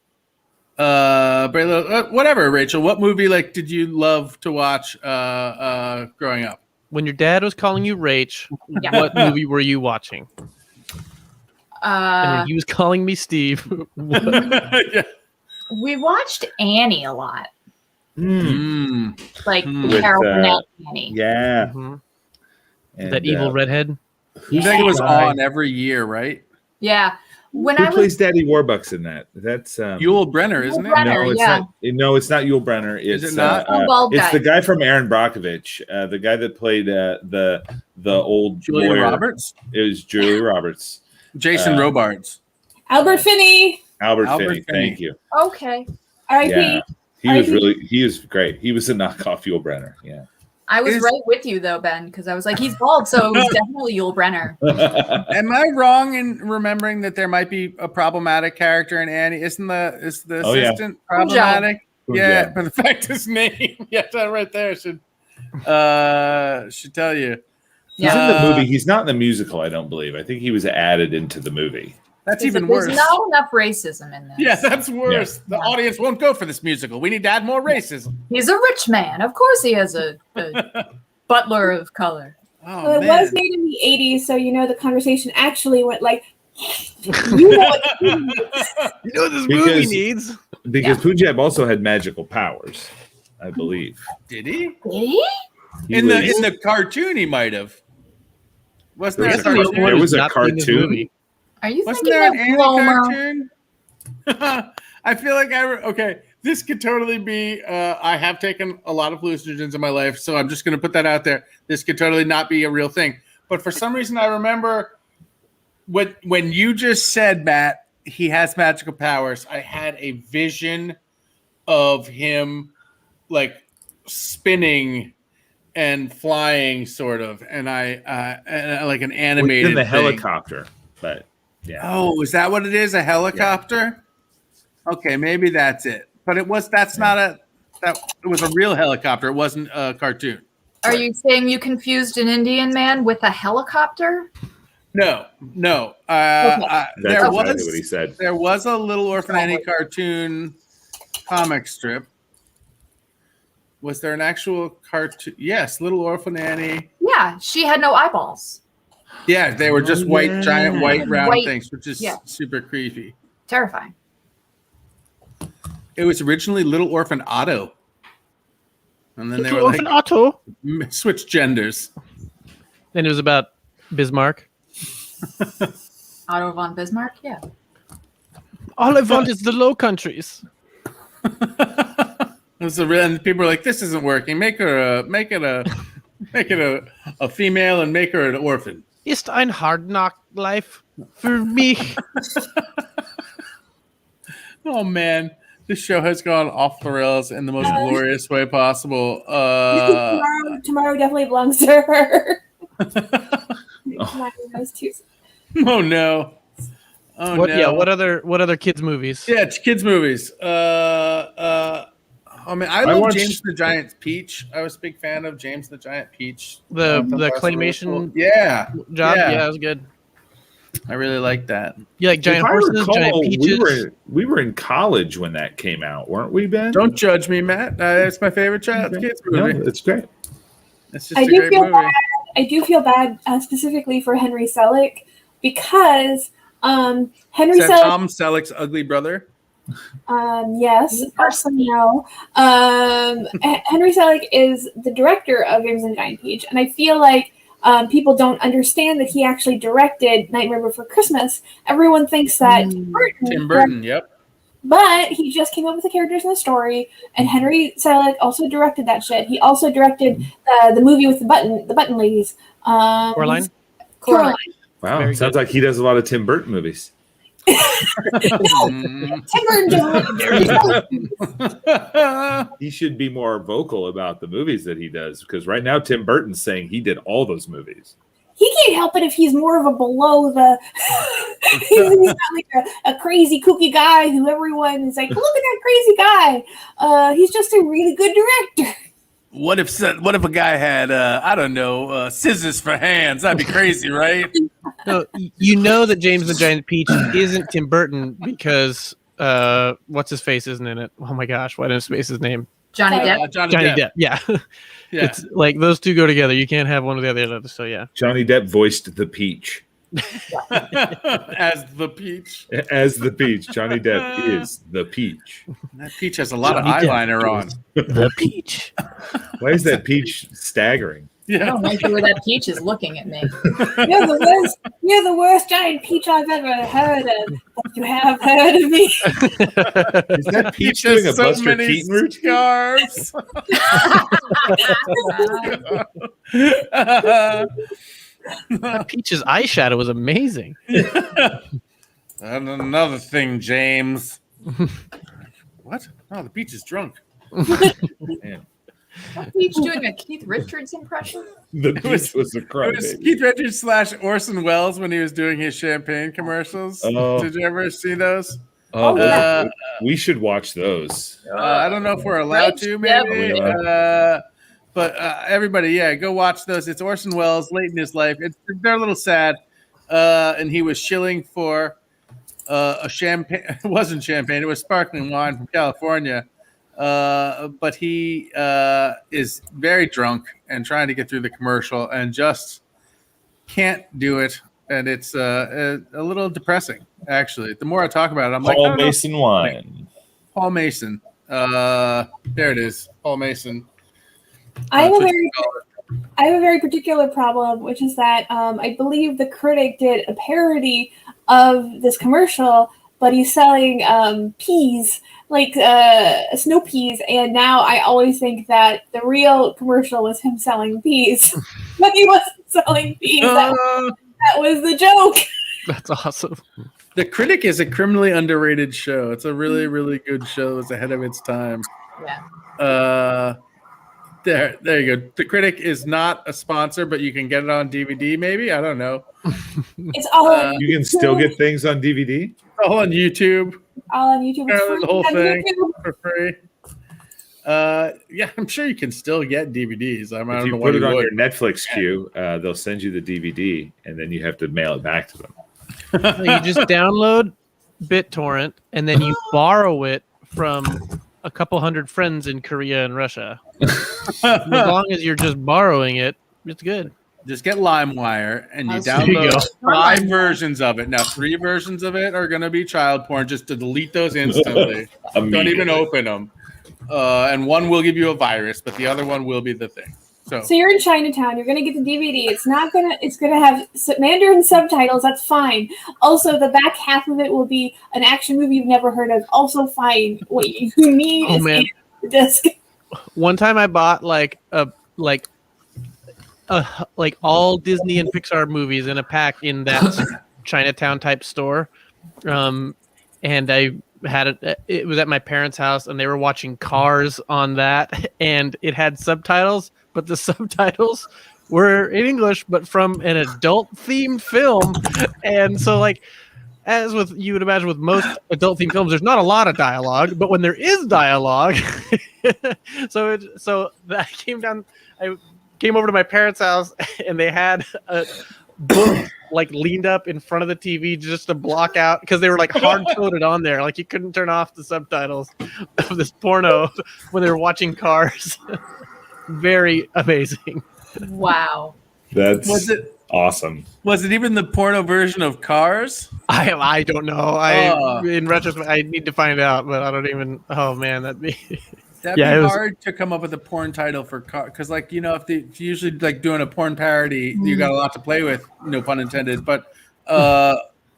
whatever, Rachel. What movie like did you love to watch growing up? When your dad was calling you Rach, what movie were you watching? And when he was calling me Steve. Yeah. We watched Annie a lot. Like With, Carol Burnett Annie. Yeah. Mhm. And, That evil redhead. I think it was on every year, right? Yeah. When Who I was plays Daddy Warbucks in that? That's Yul Brenner, isn't it? Brenner. no, it's yeah. not. No, it's not Yul Brenner. It's Is it not? Bald it's guy. the guy from Aaron Brockovich, the guy that played the old Julia lawyer. Roberts, It was Julia Roberts. Jason Robards. Albert Finney. Albert Albert Finney. Finney. Thank you. Okay. R.I.P. Yeah, he was great. He was a knockoff Yul Brenner. Yeah. I was right with you though, Ben, because I was like, he's bald, so it was definitely Yul Brenner. Am I wrong in remembering that there might be a problematic character in Annie? Is the assistant problematic? Yeah, but the fact his name, that right there should tell you. He's in the movie. He's not in the musical, I don't believe. I think he was added into the movie. That's even worse. There's not enough racism in this. Yeah, that's worse. The audience won't go for this musical. We need to add more racism. He's a rich man. Of course he has a butler of color. Oh, Well, it was made in the 80s, so the conversation actually went like, you know what this movie needs. Because Punjab also had magical powers, I believe. Did he? Did he? In the cartoon, he might have. Wasn't there a cartoon? There was a cartoon. Are you Wasn't thinking there of an Annie Bloma? cartoon? I feel like okay. This could totally be. I have taken a lot of hallucinogens in my life, so I'm just going to put that out there. This could totally not be a real thing. But for some reason, I remember when you just said, Matt, he has magical powers. I had a vision of him like spinning and flying, sort of, and I like an animated in the thing. helicopter, but. Yeah. Oh, is that what it is? A helicopter? Yeah. Okay, maybe that's it. But that's not a. That it was a real helicopter. It wasn't a cartoon. Are you saying you confused an Indian man with a helicopter? No. That's There exactly was what he said. There was a Little Orphan Annie cartoon comic strip. Was there an actual cartoon? Yes, Little Orphan Annie. Yeah, she had no eyeballs. Yeah, they were just white, giant, white, round White, things, which is yeah. super creepy. Terrifying. It was originally Little Orphan Otto. And then they were Orphan like, Otto. switch genders. And it was about Bismarck. Otto von Bismarck, yeah. All I want is the Low Countries. And people were like, "This isn't working. Make it a female and make her an orphan." Ist ein hard knock life für mich. Oh man, this show has gone off the rails in the most glorious way possible. Tomorrow definitely belongs to her. Oh no. Oh What? no. Yeah. What other kids movies? Yeah, it's kids movies. I mean, I love James the Giant Peach. I was a big fan of James the Giant Peach. The claymation cool. Yeah. job. Yeah, that was good. I really like that. You like giant horses, giant peaches? We were in college when that came out, weren't we, Ben? Don't judge me, Matt. It's my favorite kids movie. No, it's great. It's just a great movie. I do feel bad specifically for Henry Selick because Henry Selick. Tom Selleck's ugly brother. Yes, also no. Henry Selick is the director of James and the Giant Peach, and I feel like people don't understand that he actually directed Nightmare Before Christmas. Everyone thinks that Tim Burton, yep. But he just came up with the characters in the story, and Henry Selick also directed that shit. He also directed the movie with the button ladies. Coraline. Wow, sounds like he does a lot of Tim Burton movies. Tim Burton He should be more vocal about the movies that he does, because right now Tim Burton's saying he did all those movies. He can't help it if he's more of a below the. He's not like a crazy kooky guy who everyone is like, look at that crazy guy. He's just a really good director. What if a guy had I don't know scissors for hands? That'd be crazy, right? No, you know that James the Giant Peach isn't Tim Burton because what's his face isn't in it. Oh my gosh, why didn't I space his name? Johnny Depp. Johnny Depp. Yeah. Yeah. It's like those two go together. You can't have one or the other. So yeah. Johnny Depp voiced the Peach. As the Peach. As the Peach. Johnny Depp is the Peach. That Peach has a lot of eyeliner on. The Peach. Why is that Peach staggering? I don't like the way that Peach is looking at me. You're the worst Giant Peach I've ever heard of. But you have heard of me. Is that Peach doing a Buster Keaton routine? Scarves. That Peach's eyeshadow was amazing. And another thing, James. What? Oh, the Peach is drunk. Man. Peach doing a Keith Richards impression? The Peach was a crybaby. It was Keith Richards / Orson Welles when he was doing his champagne commercials. Oh. Did you ever see those? Oh, we should watch those. I don't know if we're allowed to, maybe. But everybody, go watch those. It's Orson Welles late in his life. They're a little sad. And he was shilling for a champagne. It wasn't champagne. It was sparkling wine from California. But he is very drunk and trying to get through the commercial and just can't do it. And it's a little depressing, actually. The more I talk about it, I'm like, Paul Mason wine. Paul Mason. There it is. Paul Mason. I have a very particular problem, which is that I believe the critic did a parody of this commercial, but he's selling peas, like snow peas, and now I always think that the real commercial was him selling peas, but he wasn't selling peas. That was the joke. That's awesome. The Critic is a criminally underrated show. It's a really, really good show. It was ahead of its time. Yeah. There you go. The Critic is not a sponsor, but you can get it on DVD, maybe. I don't know. It's all on You can still get things on DVD? All on YouTube. all on YouTube. It's The free whole on thing YouTube. for free. Yeah, I'm sure you can still get DVDs. I If don't you know put why it on would. your Netflix queue, they'll send you the DVD, and then you have to mail it back to them. You just download BitTorrent and then you borrow it from a couple hundred friends in Korea and Russia. As long as you're just borrowing it, it's good. Just get LimeWire and you There you download go. 5 versions of it. Now, 3 versions of it are going to be child porn. Just to delete those instantly. Don't even open them. And one will give you a virus, but the other one will be the thing. So you're in Chinatown. You're gonna get the DVD. It's gonna have Mandarin subtitles. That's fine. Also, the back half of it will be an action movie you've never heard of. Also fine. What you need is the disc. One time I bought like all Disney and Pixar movies in a pack in that Chinatown type store, and I had it was at my parents' house, and they were watching Cars on that, and it had subtitles, but the subtitles were in English, but from an adult themed film. And so, like, as with you would imagine with most adult themed films, there's not a lot of dialogue, but when there is dialogue, so that I came over to my parents' house, and they had a book like leaned up in front of the TV just to block out, because they were like hard coded on there, like you couldn't turn off the subtitles of this porno when they were watching Cars. Very amazing. Wow. That's awesome. Was it even the porno version of Cars? I don't know. In retrospect, I need to find out, but I don't even. Oh man, that'd be hard to come up with a porn title for Cars, because, like, you know, if you're usually like doing a porn parody, you got a lot to play with, no pun intended. But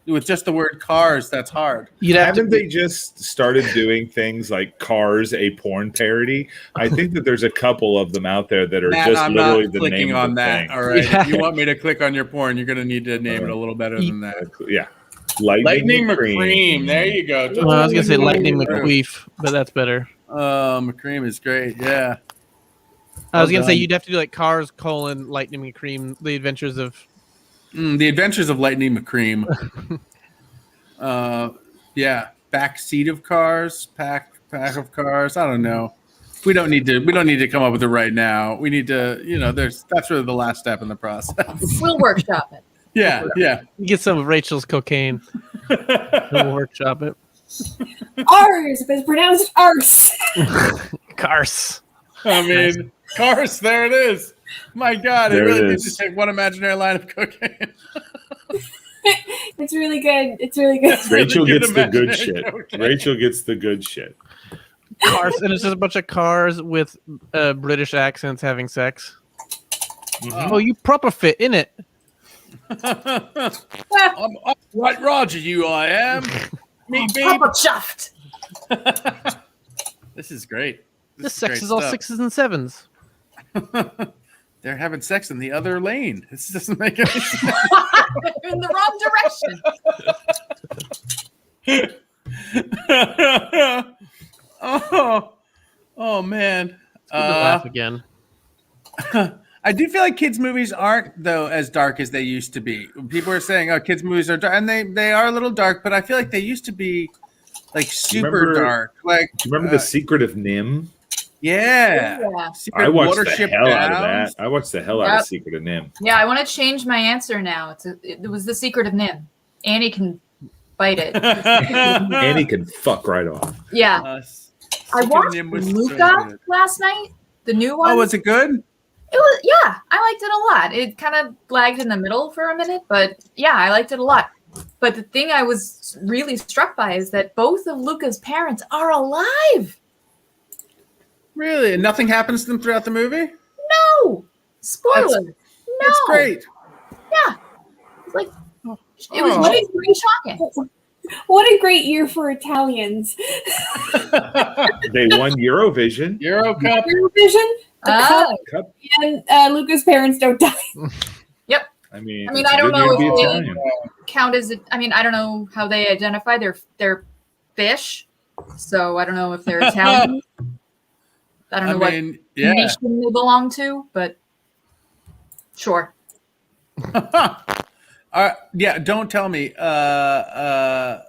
with just the word Cars, that's hard. Haven't they just started doing things like Cars, a porn parody? I think that there's a couple of them out there that are I'm literally not the clicking name on of the that. thing. All right, if you want me to click on your porn, you're going to need to name it a little better than that. Yeah. Lightning McCream. There you go. Well, I was going to say Lightning McQueef, but that's better. McCream is great. Yeah. I was going to say you'd have to do like Cars, Lightning McCream, The Adventures of Lightning McCream. Back seat of Cars, pack of Cars. I don't know. We don't need to come up with it right now. We need to, that's really the last step in the process. We'll workshop it. Yeah. You get some of Rachel's cocaine. We'll workshop it. Ours, but it's pronounced arse. Cars. I mean, Cars. There it is. My God, it really needs to take one imaginary line of cocaine. It's really good. It's really good. Rachel gets the good shit. Rachel gets the good shit. Cars, and it's just a bunch of cars with British accents having sex. Mm-hmm. Oh, you proper fit in it. I'm right, Roger. I am. Me, babe. Proper chuffed. This is great. This sex is all 6s and 7s. They're having sex in the other lane. This doesn't make any sense. In the wrong direction. Oh man. Laugh again. I do feel like kids' movies aren't, though, as dark as they used to be. People are saying, "Oh, kids' movies are dark," and they are a little dark. But I feel like they used to be like super dark. Like, do you remember The Secret of Nim? Yeah. I watched the hell out of that. I watched the hell out of Secret of Nim. Yeah, I want to change my answer now. It was The Secret of Nim. Annie can bite it. Annie can fuck right off. Yeah. I watched Luca last night. The new one. Oh, was it good? It was, yeah. I liked it a lot. It kind of lagged in the middle for a minute, but yeah, I liked it a lot. But the thing I was really struck by is that both of Luca's parents are alive. Really? And nothing happens to them throughout the movie? No. Spoiler. That's great. Yeah. It was pretty shocking. What a great year for Italians. They won Eurovision. Eurovision. Cup. And Luca's parents don't die. Yep. I mean, I don't know if they count as it. I mean, I don't know how they identify their fish. So I don't know if they're Italian. I don't know what nation they belong to, but sure. Don't tell me. But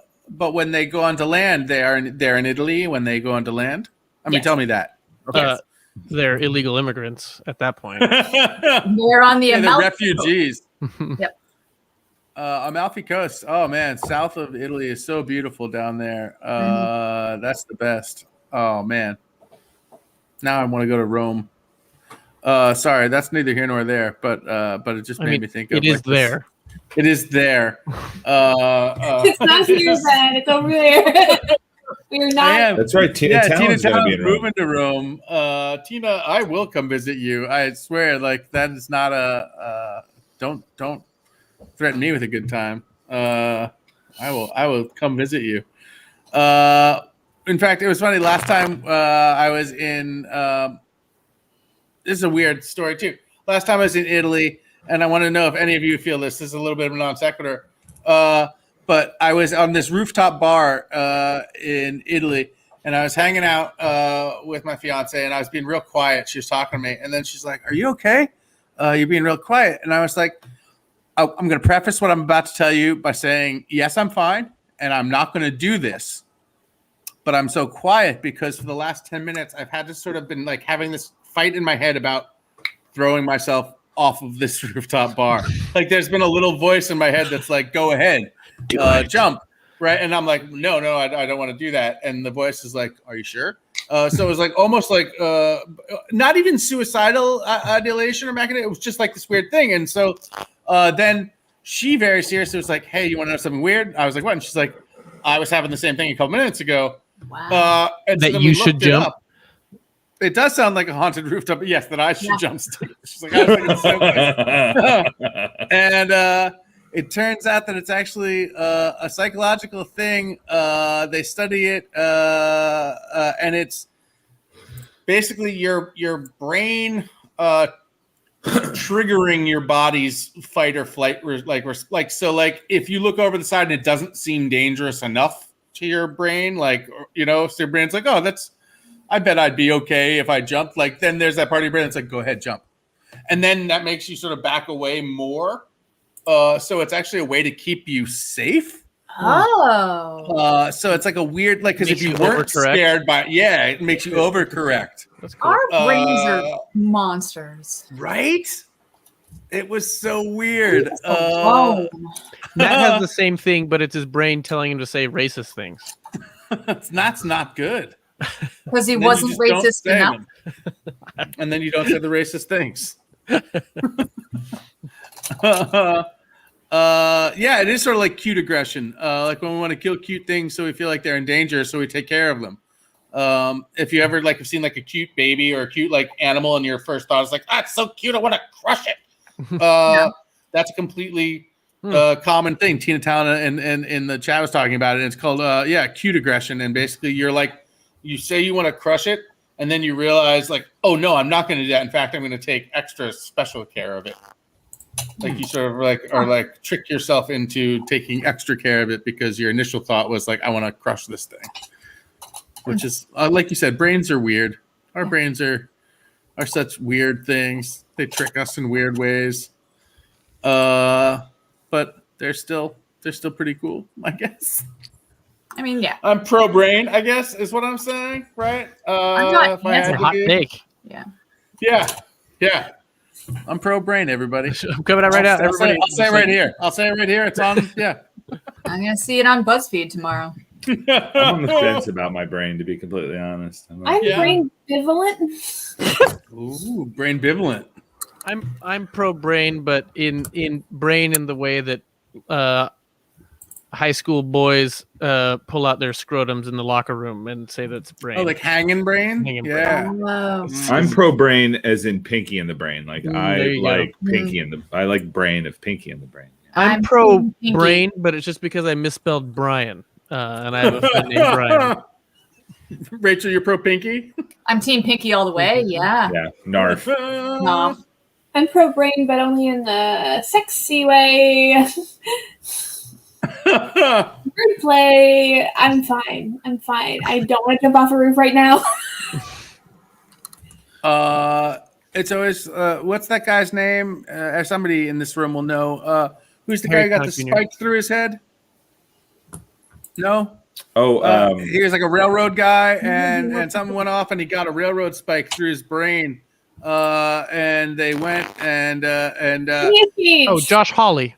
when they go onto land, they're in Italy when they go onto land. I mean, tell me that. they're illegal immigrants at that point. They're on the they're refugees. Yep. Amalfi Coast. Oh man, south of Italy is so beautiful down there. That's the best. Oh man. Now I want to go to Rome. Sorry, that's neither here nor there, but it just made me think of it is there. It is there. It's not here, Ben. It's over there. We're not. That's right. Tina Town's going to be in Rome. moving to Rome. Tina, I will come visit you. I swear, like that is not a. Don't threaten me with a good time. I will come visit you. In fact, it was funny. Last time I was in. This is a weird story too. Last time I was in Italy, and I want to know if any of you feel this. This is a little bit of a non sequitur. But I was on this rooftop bar in Italy, and I was hanging out with my fiance, and I was being real quiet. She was talking to me, and then she's like, "Are you okay? You're being real quiet." And I was like, "I'm going to preface what I'm about to tell you by saying, yes, I'm fine, and I'm not going to do this. But I'm so quiet because for the last 10 minutes, I've had to sort of been like having this fight in my head about throwing myself off of this rooftop bar. Like there's been a little voice in my head that's like, go ahead, jump. Right. And I'm like, no, I don't want to do that. And the voice is like, are you sure? So it was like almost like not even suicidal ideation or mechanism. It was just like this weird thing. And so then she very seriously was like, hey, you want to know something weird? I was like, what? And she's like, I was having the same thing a couple minutes ago. Wow. And so that you should jump. It does sound like a haunted rooftop, but yes, that I should jump. She's like, I was thinking so good. And it turns out that it's actually a psychological thing. They study it, and it's basically your brain triggering your body's fight or flight. Like if you look over the side and it doesn't seem dangerous enough to your brain, so your brain's like, oh, I bet I'd be okay if I jumped. Like then there's that part of your brain that's like, go ahead, jump. And then that makes you sort of back away more. So it's actually a way to keep you safe. Oh. So it's like a weird, like, because if you weren't scared it makes you overcorrect. That's cool. Our brains are monsters. Right? It was so weird. Matt has the same thing, but it's his brain telling him to say racist things. That's not good. Because he wasn't racist enough. And then you don't say the racist things. It is sort of like cute aggression. Like when we want to kill cute things so we feel like they're in danger, so we take care of them. If you ever have seen like a cute baby or a cute like animal and your first thought is like, it's so cute, I want to crush it. That's a completely common thing. Tina Town and in the chat was talking about it. And it's called cute aggression. And basically you're like, you say you want to crush it, and then you realize like, oh no, I'm not going to do that. In fact, I'm going to take extra special care of it. Like you sort of trick yourself into taking extra care of it because your initial thought was like, I want to crush this thing. Which is like you said, brains are weird. Our brains are such weird things. They trick us in weird ways. But they're still pretty cool, I guess. I mean, yeah. I'm pro brain, I guess, is what I'm saying, right? That's a hot take. Yeah. Yeah. I'm pro brain, everybody. I'm coming out right now. Everybody, I'll say it right here. It's on. Yeah. I'm gonna see it on BuzzFeed tomorrow. I'm on the fence about my brain, to be completely honest. I'm brain bivalent. Ooh, brain bivalent. I'm pro brain, but in brain in the way that high school boys pull out their scrotums in the locker room and say that's brain. Oh, like hanging brain? Hanging brain. Oh. I'm pro brain as in Pinky in the Brain. Like I like go. Pinky in the I like brain of Pinky in the Brain. I'm pro brain, but it's just because I misspelled Brian. And I have a friend named Brian. Rachel, you're pro Pinky? I'm team Pinky all the way. Yeah. Yeah. Narf. No. I'm pro brain, but only in the sexy way. Wordplay. I'm fine. I don't want to jump off a roof right now. It's always what's that guy's name? Somebody in this room will know. Who's the guy who got the spike through his head? No, He was like a railroad guy, and something went off, and he got a railroad spike through his brain. And they went and Josh Hawley.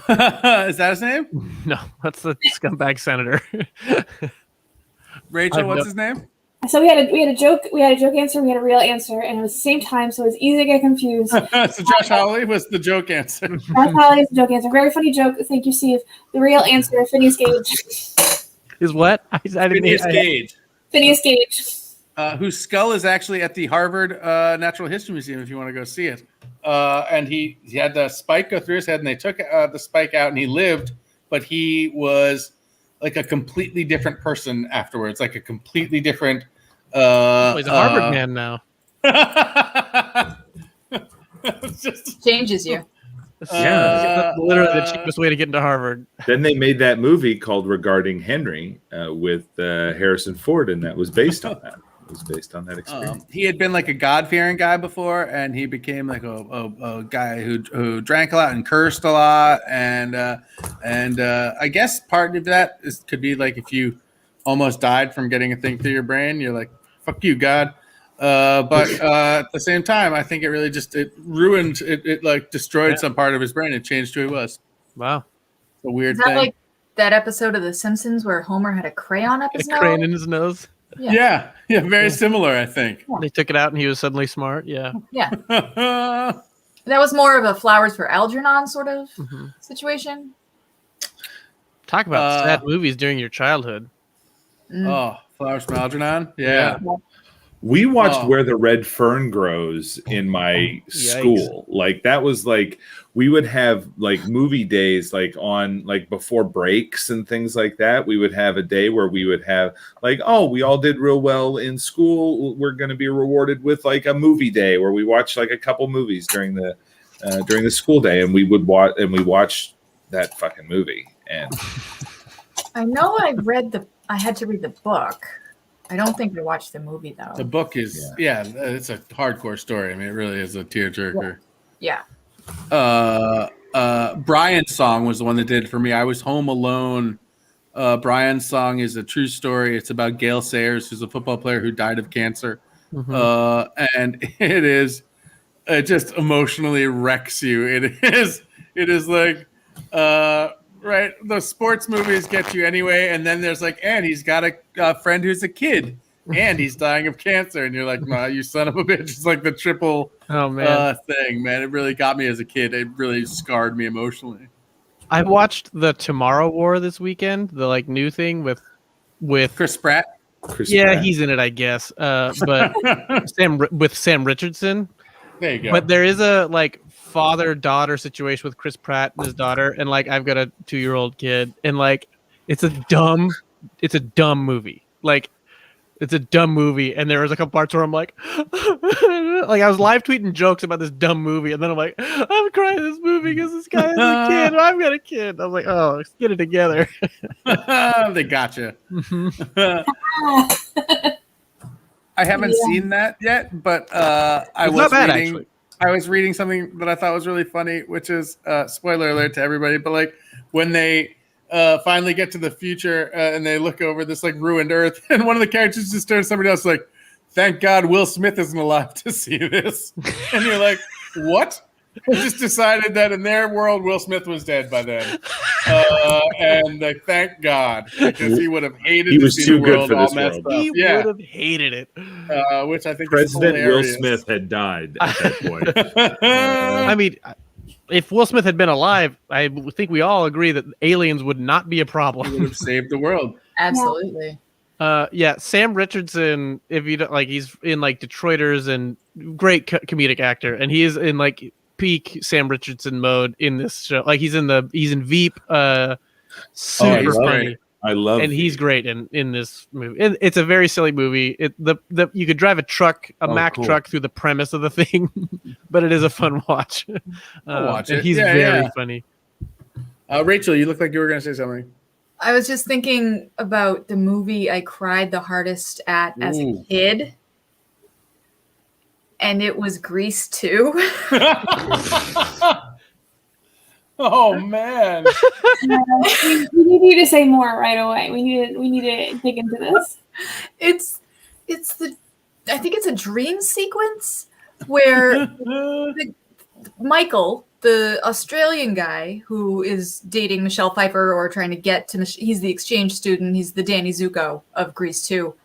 Is that his name? No, that's the scumbag senator. Rachel, what's his name? So we had a joke answer, we had a real answer, and it was the same time, so it was easy to get confused. So Josh Hawley was the joke answer. Josh Hawley is the joke answer. Very funny joke. Thank you, Steve. The real answer, Phineas Gage. Is what? I didn't Phineas Gage. Phineas Gage. Whose skull is actually at the Harvard Natural History Museum if you want to go see it. And he had the spike go through his head, and they took the spike out, and he lived, but he was like a completely different person afterwards, like a completely different. He's a Harvard man now. Just changes you. That's literally the cheapest way to get into Harvard. Then they made that movie called Regarding Henry with Harrison Ford, and that was based on that. It was based on that experience. He had been like a God-fearing guy before, and he became like a guy who drank a lot and cursed a lot, and I guess part of that could be like if you almost died from getting a thing through your brain, you're like, "Fuck you, God." But at the same time, I think it really just ruined it like destroyed some part of his brain. It changed who he was. Wow, it's a weird Is that thing. like that episode of The Simpsons where Homer had a crayon up his nose? A crayon in his nose. Yeah, very similar, I think. They took it out and he was suddenly smart. Yeah. That was more of a Flowers for Algernon sort of situation. Talk about sad movies during your childhood. Oh, Flowers from Algernon. Yeah. We watched Where the Red Fern Grows in my school. Like that was like we would have like movie days like on like before breaks and things like that. We would have a day where we would have like, oh, we all did real well in school. We're going to be rewarded with like a movie day where we watch like a couple movies during the school day, and we watched that fucking movie. And I know I had to read the book. I don't think we watched the movie though. The book is it's a hardcore story. I mean, it really is a tearjerker. Yeah. Brian's song was the one that did it for me. I was home alone. Brian's song is a true story. It's about Gail Sayers, who's a football player who died of cancer. And it just emotionally wrecks you. It is like right, those sports movies get you anyway, and then there's like, and he's got a friend who's a kid, and he's dying of cancer, and you're like, nah, you son of a bitch. It's like the triple thing, man. It really got me as a kid. It really scarred me emotionally. I watched the Tomorrow War this weekend, the like new thing with Chris Pratt. He's in it, I guess. But Sam Richardson. There you go. But there is a like father-daughter situation with Chris Pratt and his daughter, and like I've got a 2-year-old kid, and like it's a dumb movie. Like it's a dumb movie, and there was a couple parts where I'm like like I was live tweeting jokes about this dumb movie, and then I'm like, I'm crying at this movie because this guy has a kid, and I've got a kid. I was like, oh, let's get it together. They gotcha. I haven't seen that yet, but I was reading something that I thought was really funny, which is spoiler alert to everybody, but like when they finally get to the future and they look over this like ruined Earth, and one of the characters just turns to somebody else like, "Thank God Will Smith isn't alive to see this," and you're like, "What?" I just decided that in their world, Will Smith was dead by then, and like, thank God, because he would have hated. He was too good for this world. He would have hated it. Which I think President is Will Smith had died at that point. I mean, if Will Smith had been alive, I think we all agree that aliens would not be a problem. He would have saved the world. Absolutely. Sam Richardson, if you don't like, he's in like Detroiters and great comedic actor, and he is in like peak Sam Richardson mode in this show. Like he's in Veep, super funny. I love, and he's great in this movie. It's a very silly movie. You could drive a Mack truck through the premise of the thing, but it is a fun watch. I'll watch it. And he's very funny. Rachel, you look like you were going to say something. I was just thinking about the movie I cried the hardest at as a kid. And it was Grease 2. Oh man. We need you to say more right away. We need to dig into this. It's I think it's a dream sequence where Michael, the Australian guy who is dating Michelle Pfeiffer or trying to get to he's the exchange student, he's the Danny Zuko of Grease 2,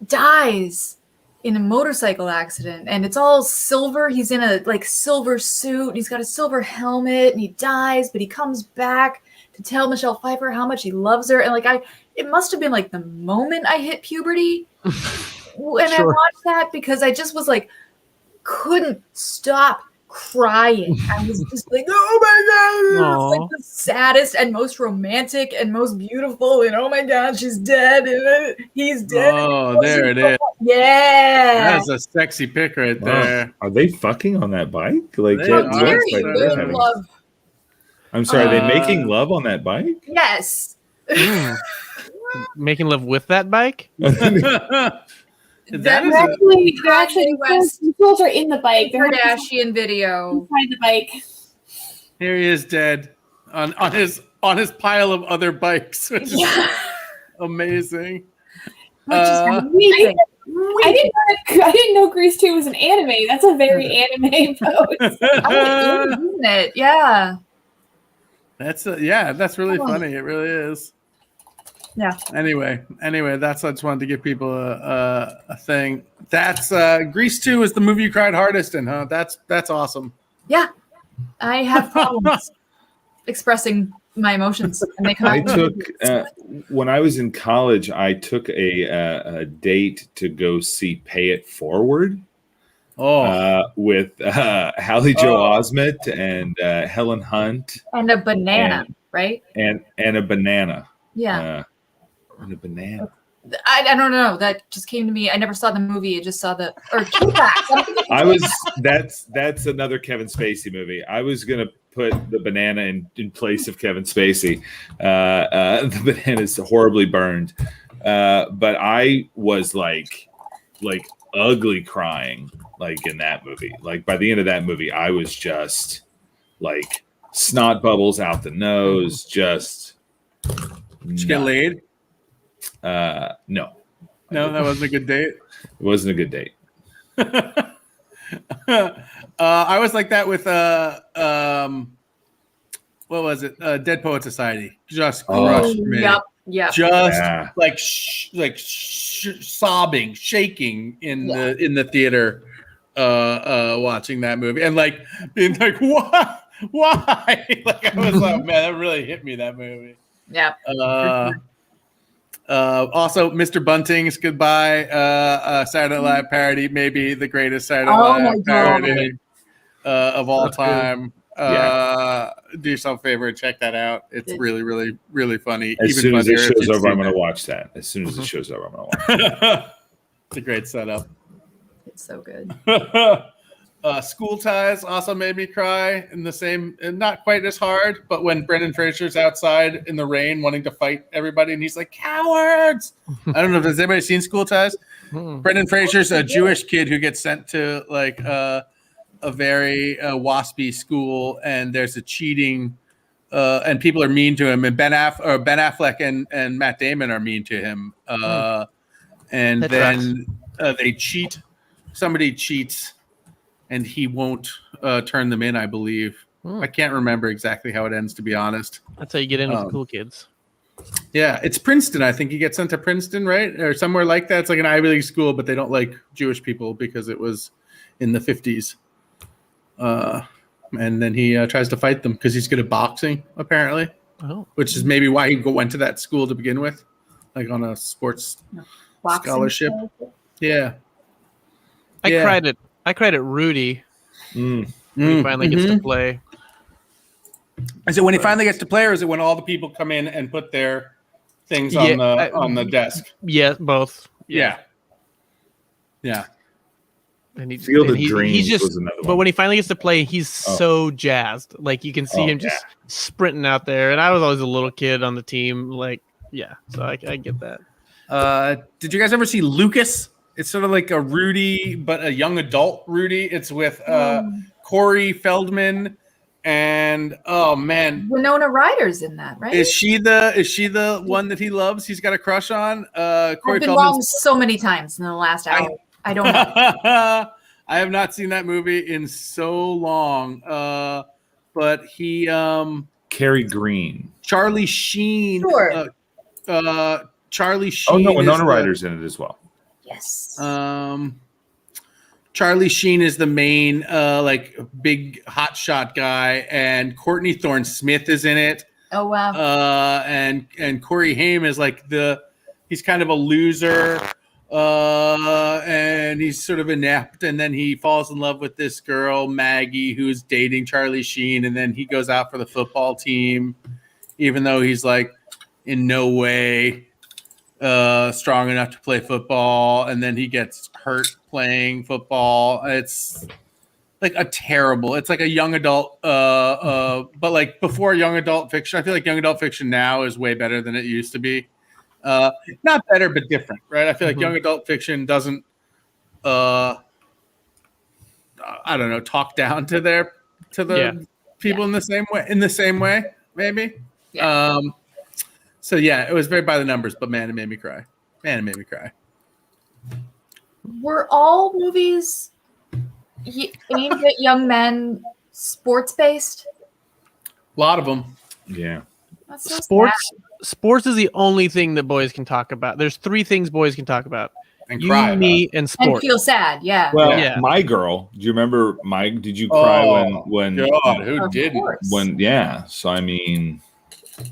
dies in a motorcycle accident, and it's all silver. He's in a silver suit, and he's got a silver helmet, and he dies, but he comes back to tell Michelle Pfeiffer how much he loves her. And it must have been the moment I hit puberty when I watched that, because I just was couldn't stop crying. I was just oh my god, it's the saddest and most romantic and most beautiful, and oh my god, she's dead and he's dead. Oh, there it is. Yeah, that's a sexy pic right there. Are they fucking on that bike? Love. I'm sorry, are they making love on that bike? Yes. Making love with that bike? They're actually the girls are in the bike. They're Kardashian video inside the bike. Here he is, dead on his pile of other bikes, which is amazing. I didn't know Grease 2 was an anime. That's a very anime pose. Isn't it? Yeah. That's really funny. It really is. Yeah. Anyway, that's I just wanted to give people a thing. That's Grease 2 is the movie you cried hardest in, huh? That's awesome. Yeah. I have problems expressing my emotions, and they come out. I took when I was in college, I took a date to go see Pay It Forward. With Hallie Joel Osment and Helen Hunt and a banana, right? And a banana. Yeah. And a banana. I don't know. That just came to me. I never saw the movie. I just saw That's another Kevin Spacey movie. I was gonna put the banana in place of Kevin Spacey. The banana is horribly burned. But I was ugly crying in that movie. By the end of that movie, I was just snot bubbles out the nose. Just did you get laid? No, that wasn't a good date. It wasn't a good date. I was like that with what was it? Dead Poet Society. Just crushed me. Yep. Just sobbing, shaking in the theater, watching that movie, and being what? Why? I was like, man, that really hit me. That movie. Yeah. Also, Mr. Bunting's Goodbye, Saturday Night Live parody, maybe the greatest Saturday Night Live parody of all time. Do yourself a favor and check that out. It's really, really, really funny. As soon as it shows over, I'm going to watch that. As soon as it shows over, I'm going to watch it. It's a great setup. It's so good. School Ties also made me cry in the same, and not quite as hard, but when Brendan Fraser's outside in the rain wanting to fight everybody, and he's like, cowards! I don't know if has anybody seen School Ties? Brendan Fraser's a Jewish kid who gets sent to a very waspy school, and there's a cheating, and people are mean to him, and Ben Affleck and Matt Damon are mean to him, and then they cheat. Somebody cheats, and he won't turn them in, I believe. I can't remember exactly how it ends, to be honest. That's how you get in with the cool kids. Yeah, it's Princeton. I think he gets sent to Princeton, right? Or somewhere like that. It's like an Ivy League school, but they don't like Jewish people because it was in the 50s. And then he tries to fight them because he's good at boxing, apparently. Oh. Which is maybe why he went to that school to begin with, on a sports scholarship. Yeah. I cried at Rudy when he finally gets to play. Is it when he finally gets to play, or is it when all the people come in and put their things on the desk? Yeah, both. Yeah. And Field of Dreams was another one. But when he finally gets to play, he's so jazzed. You can see him just sprinting out there. And I was always a little kid on the team. So I get that. Did you guys ever see Lucas? It's sort of like a Rudy, but a young adult Rudy. It's with Corey Feldman And oh man, Winona Ryder's in that, right? is she the one that he loves? He's got a crush on. I've been wrong so many times in the last hour. I don't know. I have not seen that movie in so long. But he Carrie Green, Charlie Sheen. Sure. Charlie Sheen. Oh no, Winona Ryder's in it as well. Yes. Charlie Sheen is the main like big hotshot guy, and Courtney Thorne Smith is in it. Oh wow. And Corey Haim is like he's kind of a loser, and he's sort of inept, and then he falls in love with this girl Maggie who's dating Charlie Sheen, and then he goes out for the football team, even though he's like in no way strong enough to play football, and then he gets hurt playing football. It's like it's like a young adult but like before young adult fiction. I feel like young adult fiction now is way better than it used to be. Not better but different, right? I feel like young adult fiction doesn't I don't know, talk down to the people in the same way maybe. So yeah, it was very by the numbers, but man, it made me cry. Were all movies aimed at young men sports based? A lot of them. Yeah. That's so Sports is the only thing that boys can talk about. There's 3 things boys can talk about. And you, cry me, about. and sports. And feel sad, yeah. Well, Yeah. My Girl. Do you remember Did you cry when God, who Of didn't? course. So I mean,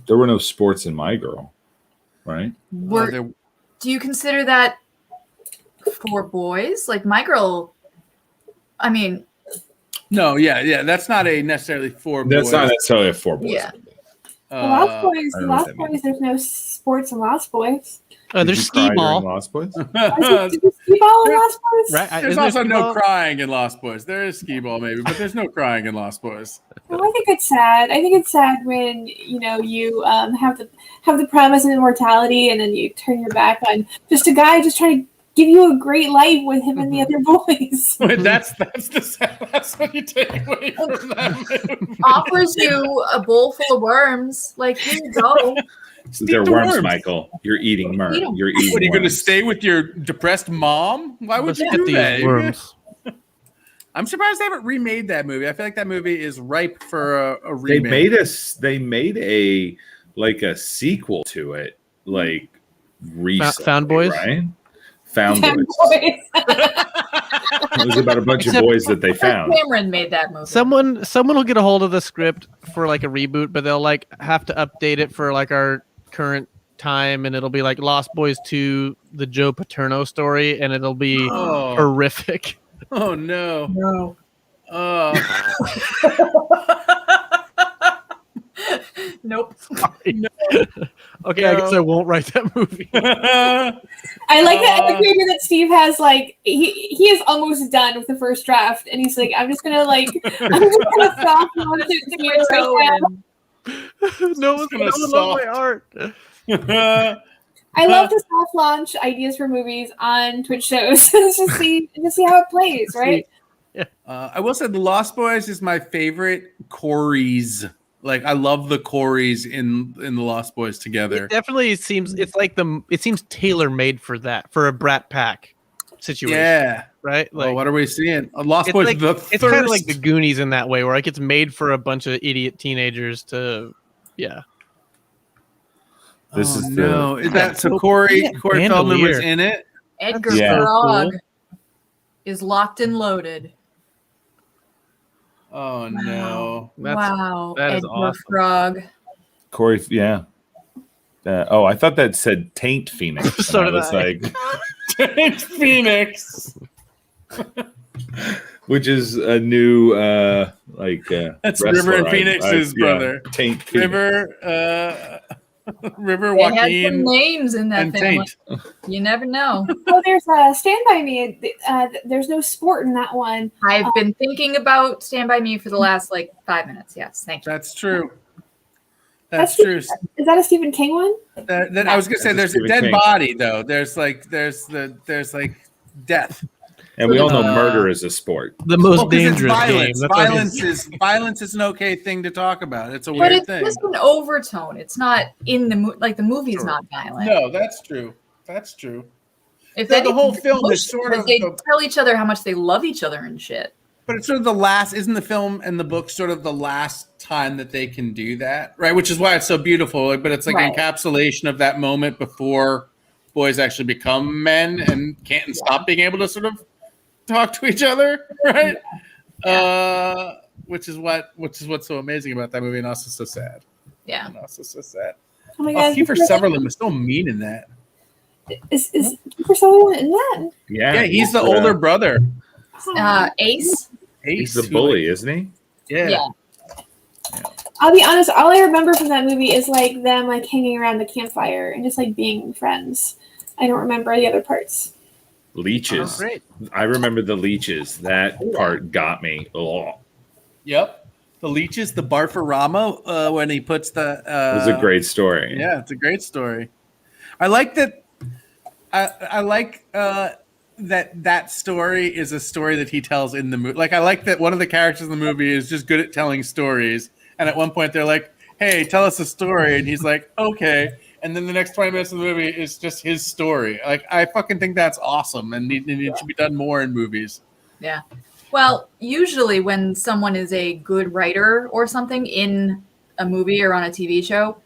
there were no sports in My Girl, right? Do you consider that for boys? Like My Girl, I mean, No, yeah. That's not necessarily for boys. That's not necessarily a for boys. yeah. Lost Boys. I don't know what Lost that Boys. There's no sports in Lost Boys. Did There's you cry skee ball. during Lost Boys? Is there skee ball in Lost Boys? Right? There's Isn't there also skee no ball? crying in Lost Boys. There is skee ball maybe, but there's no crying in Lost Boys. Well, I think it's sad. I think it's sad when you have the promise of immortality, and then you turn your back on just a guy just trying to give you a great life with him and the other boys. Wait, that's what you take away from that movie. Offers you a bowl full of worms. Like, here you go. They're the worms, worms. Michael. You're eating Eat 'em. You're eating What, are you going to worms. stay with your depressed mom? Why would Let's you get do these that? worms. I'm surprised they haven't remade that movie. I feel like that movie is ripe for a remake. They made a sequel to it, like recently, Found Boys? right? Found Boys. Boys. It was about a bunch of boys that they found. Cameron made that movie. Someone will get a hold of the script for like a reboot, but they'll like have to update it for like our current time, and it'll be like Lost Boys 2, the Joe Paterno story, and it'll be horrific. Oh no. No. Nope. Sorry. Okay, I guess I won't write that movie. I like that. I agree that Steve has like he is almost done with the first draft, and he's like, I'm just gonna soft launch it to you right now. No one's gonna love my art. I love to soft launch ideas for movies on Twitch shows just to see how it plays, right? I will say the Lost Boys is my favorite Coreys. Like I love the Coreys in the Lost Boys together. It definitely seems it seems tailor made for that, for a Brat Pack situation. Yeah. Right? Like, what are we seeing? Lost it's Boys. like, The it's kind of like the Goonies in that way, where like it's made for a bunch of idiot teenagers to, yeah. This is no. Is that so? Corey Feldman was in it. Edgar Yeah. Frog is locked and loaded. Oh no! Wow, that is Edgar awesome. Frog. Corey, yeah. I thought that said Taint Phoenix. So and did was I. like, Phoenix. which is a new That's wrestler. River and Phoenix's brother. Taint Phoenix. River They had some Joaquin names in that and family. Taint. You never know. Oh, there's Stand By Me. There's no sport in that one. I've been thinking about Stand By Me for the last 5 minutes. Yes, thank you. That's true. That's true. Is that a Stephen King one? Then I was gonna say That's a there's a Stephen dead King. body though. There's like death. And we all know murder is a sport. The most dangerous game. Violence is an okay thing to talk about. It's a weird thing. But it's just an overtone. It's not in the the movie's not violent. No, that's true. That's true. If the whole film is sort of they tell each other how much they love each other and shit. But it's sort of the last, isn't the film and the book sort of the last time that they can do that, right? Which is why it's so beautiful. But it's like an encapsulation of that moment before boys actually become men and can't stop being able to sort of talk to each other, right? Yeah. Which is what's so amazing about that movie, and also so sad. Yeah, and also so sad. Oh my God, Kiefer Sutherland was so mean in that. Is Kiefer Sutherland in that? Yeah, he's the older brother. Ace. He's the bully, isn't he? Yeah. I'll be honest. All I remember from that movie is like them like hanging around the campfire and just like being friends. I don't remember the other parts. Leeches. I remember the leeches. That part got me. Oh. Yep. The leeches, the Barfarama, when he puts the. It was a great story. Yeah, it's a great story. I like that. I like that story is a story that he tells in the movie. Like, I like that one of the characters in the movie is just good at telling stories. And at one point, they're like, "Hey, tell us a story," and he's like, "Okay." And then the next 20 minutes of the movie is just his story. Like, I fucking think that's awesome, and it should be done more in movies. Yeah. Well, usually when someone is a good writer or something in a movie or on a TV show,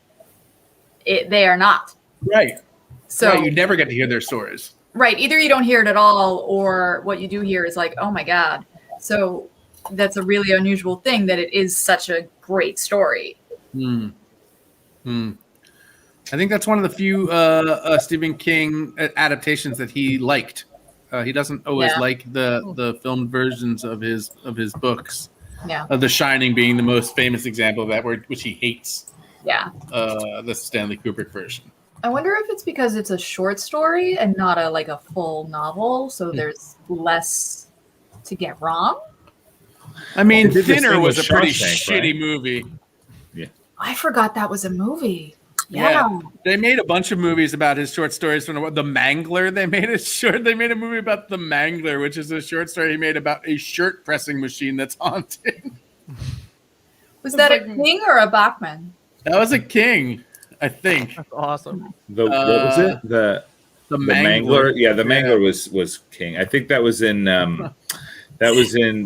they are not. Right. So you never get to hear their stories. Right. Either you don't hear it at all, or what you do hear is like, oh my God. So that's a really unusual thing that it is such a great story. I think that's one of the few Stephen King adaptations that he liked. He doesn't always like the filmed versions of his books. Yeah. The Shining being the most famous example of that, which he hates. Yeah. The Stanley Kubrick version. I wonder if it's because it's a short story and not a full novel, so there's less to get wrong. I mean, Thinner was a pretty shitty movie. Yeah. I forgot that was a movie. Yeah. They made a bunch of movies about his short stories. From the Mangler, they made a movie about the Mangler, which is a short story he made about a shirt pressing machine that's haunted. Was that a King or a Bachman? That was a King, I think. That's awesome. What was it? The Mangler. Yeah, the Mangler was King. I think that was in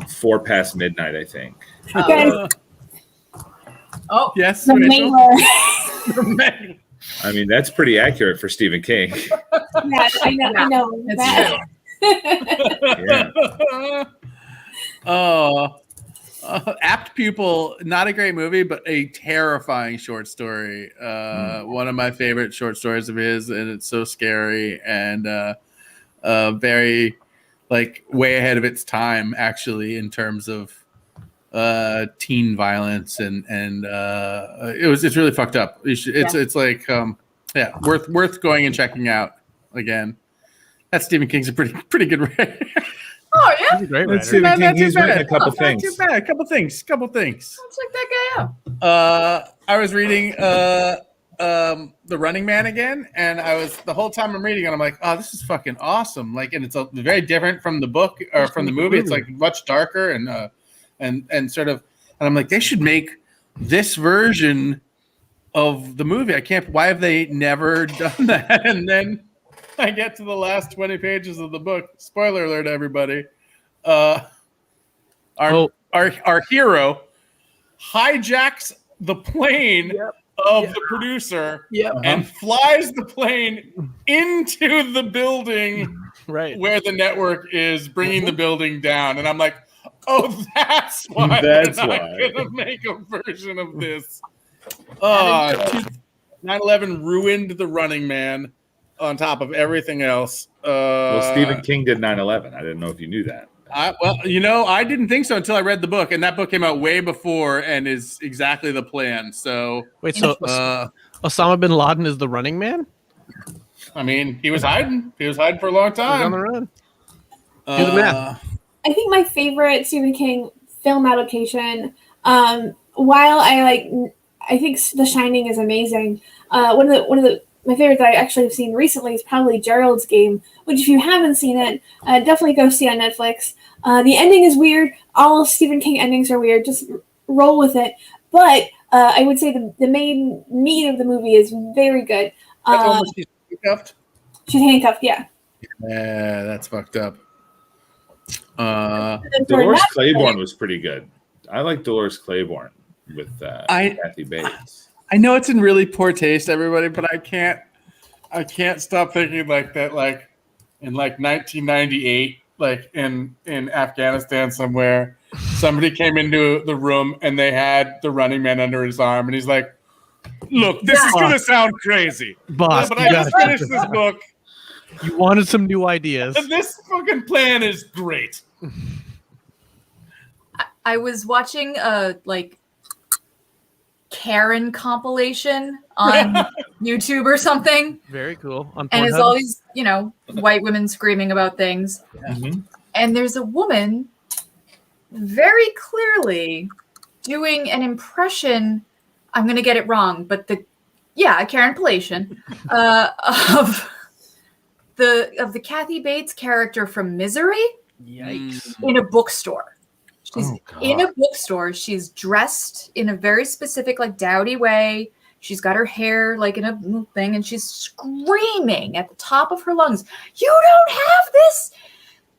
4 Past Midnight, I think. Oh, yes. The Mangler. I mean, that's pretty accurate for Stephen King. Yeah, I know. Yeah. Apt Pupil, not a great movie, but a terrifying short story. One of my favorite short stories of his, and it's so scary and very way ahead of its time, actually, in terms of teen violence and it's really fucked up. It's worth going and checking out again. That Stephen King's a pretty good writer. Oh yeah, he's a great writer. Stephen King, he's written a couple things. Not too bad. A couple things. let's check that guy out. I was reading The Running Man again, and the whole time I'm reading it, I'm like, oh, this is fucking awesome. And it's very different from the book or from the movie. It's much darker and sort of, and I'm like, they should make this version of the movie. Why have they never done that? And then I get to the last 20 pages of the book. Spoiler alert, everybody. Our hero hijacks the plane of the producer and flies the plane into the building where the network is bringing the building down. And I'm like, oh, that's why they're not going to make a version of this. 9/11 ruined The Running Man on top of everything else. Well, Stephen King did 9/11. I didn't know if you knew that. I didn't think so until I read the book, and that book came out way before and is exactly the plan. So wait, Osama bin Laden is the Running Man? I mean, he was hiding. He was hiding for a long time. He's on the run. Do the math. I think my favorite Stephen King film adaptation, while I think The Shining is amazing, one of the my favorite that I actually have seen recently is probably Gerald's Game, which if you haven't seen it, definitely go see on Netflix. The ending is weird. All Stephen King endings are weird. Just roll with it. But I would say the main meat of the movie is very good. That's almost she's handcuffed. She's handcuffed, yeah. Yeah, that's fucked up. Dolores Claiborne was pretty good. I like Dolores Claiborne with Kathy Bates. I know it's in really poor taste, everybody, but I can't stop thinking like that, like in like 1998, like in Afghanistan somewhere, somebody came into the room and they had the Running Man under his arm, and he's like, "Look, this is gonna sound crazy, boss, but I just finished this book. You wanted some new ideas. And this fucking plan is great." I was watching a Karen compilation on YouTube or something. Very cool. On and it's Pornhub? all these, white women screaming about things. Mm-hmm. And there's a woman very clearly doing an impression. I'm going to get it wrong, but a Karen compilation of the Kathy Bates character from Misery. Yikes. In a bookstore. She's Oh, in a bookstore. She's dressed in a very specific, dowdy way. She's got her hair in a thing, and she's screaming at the top of her lungs, "You don't have this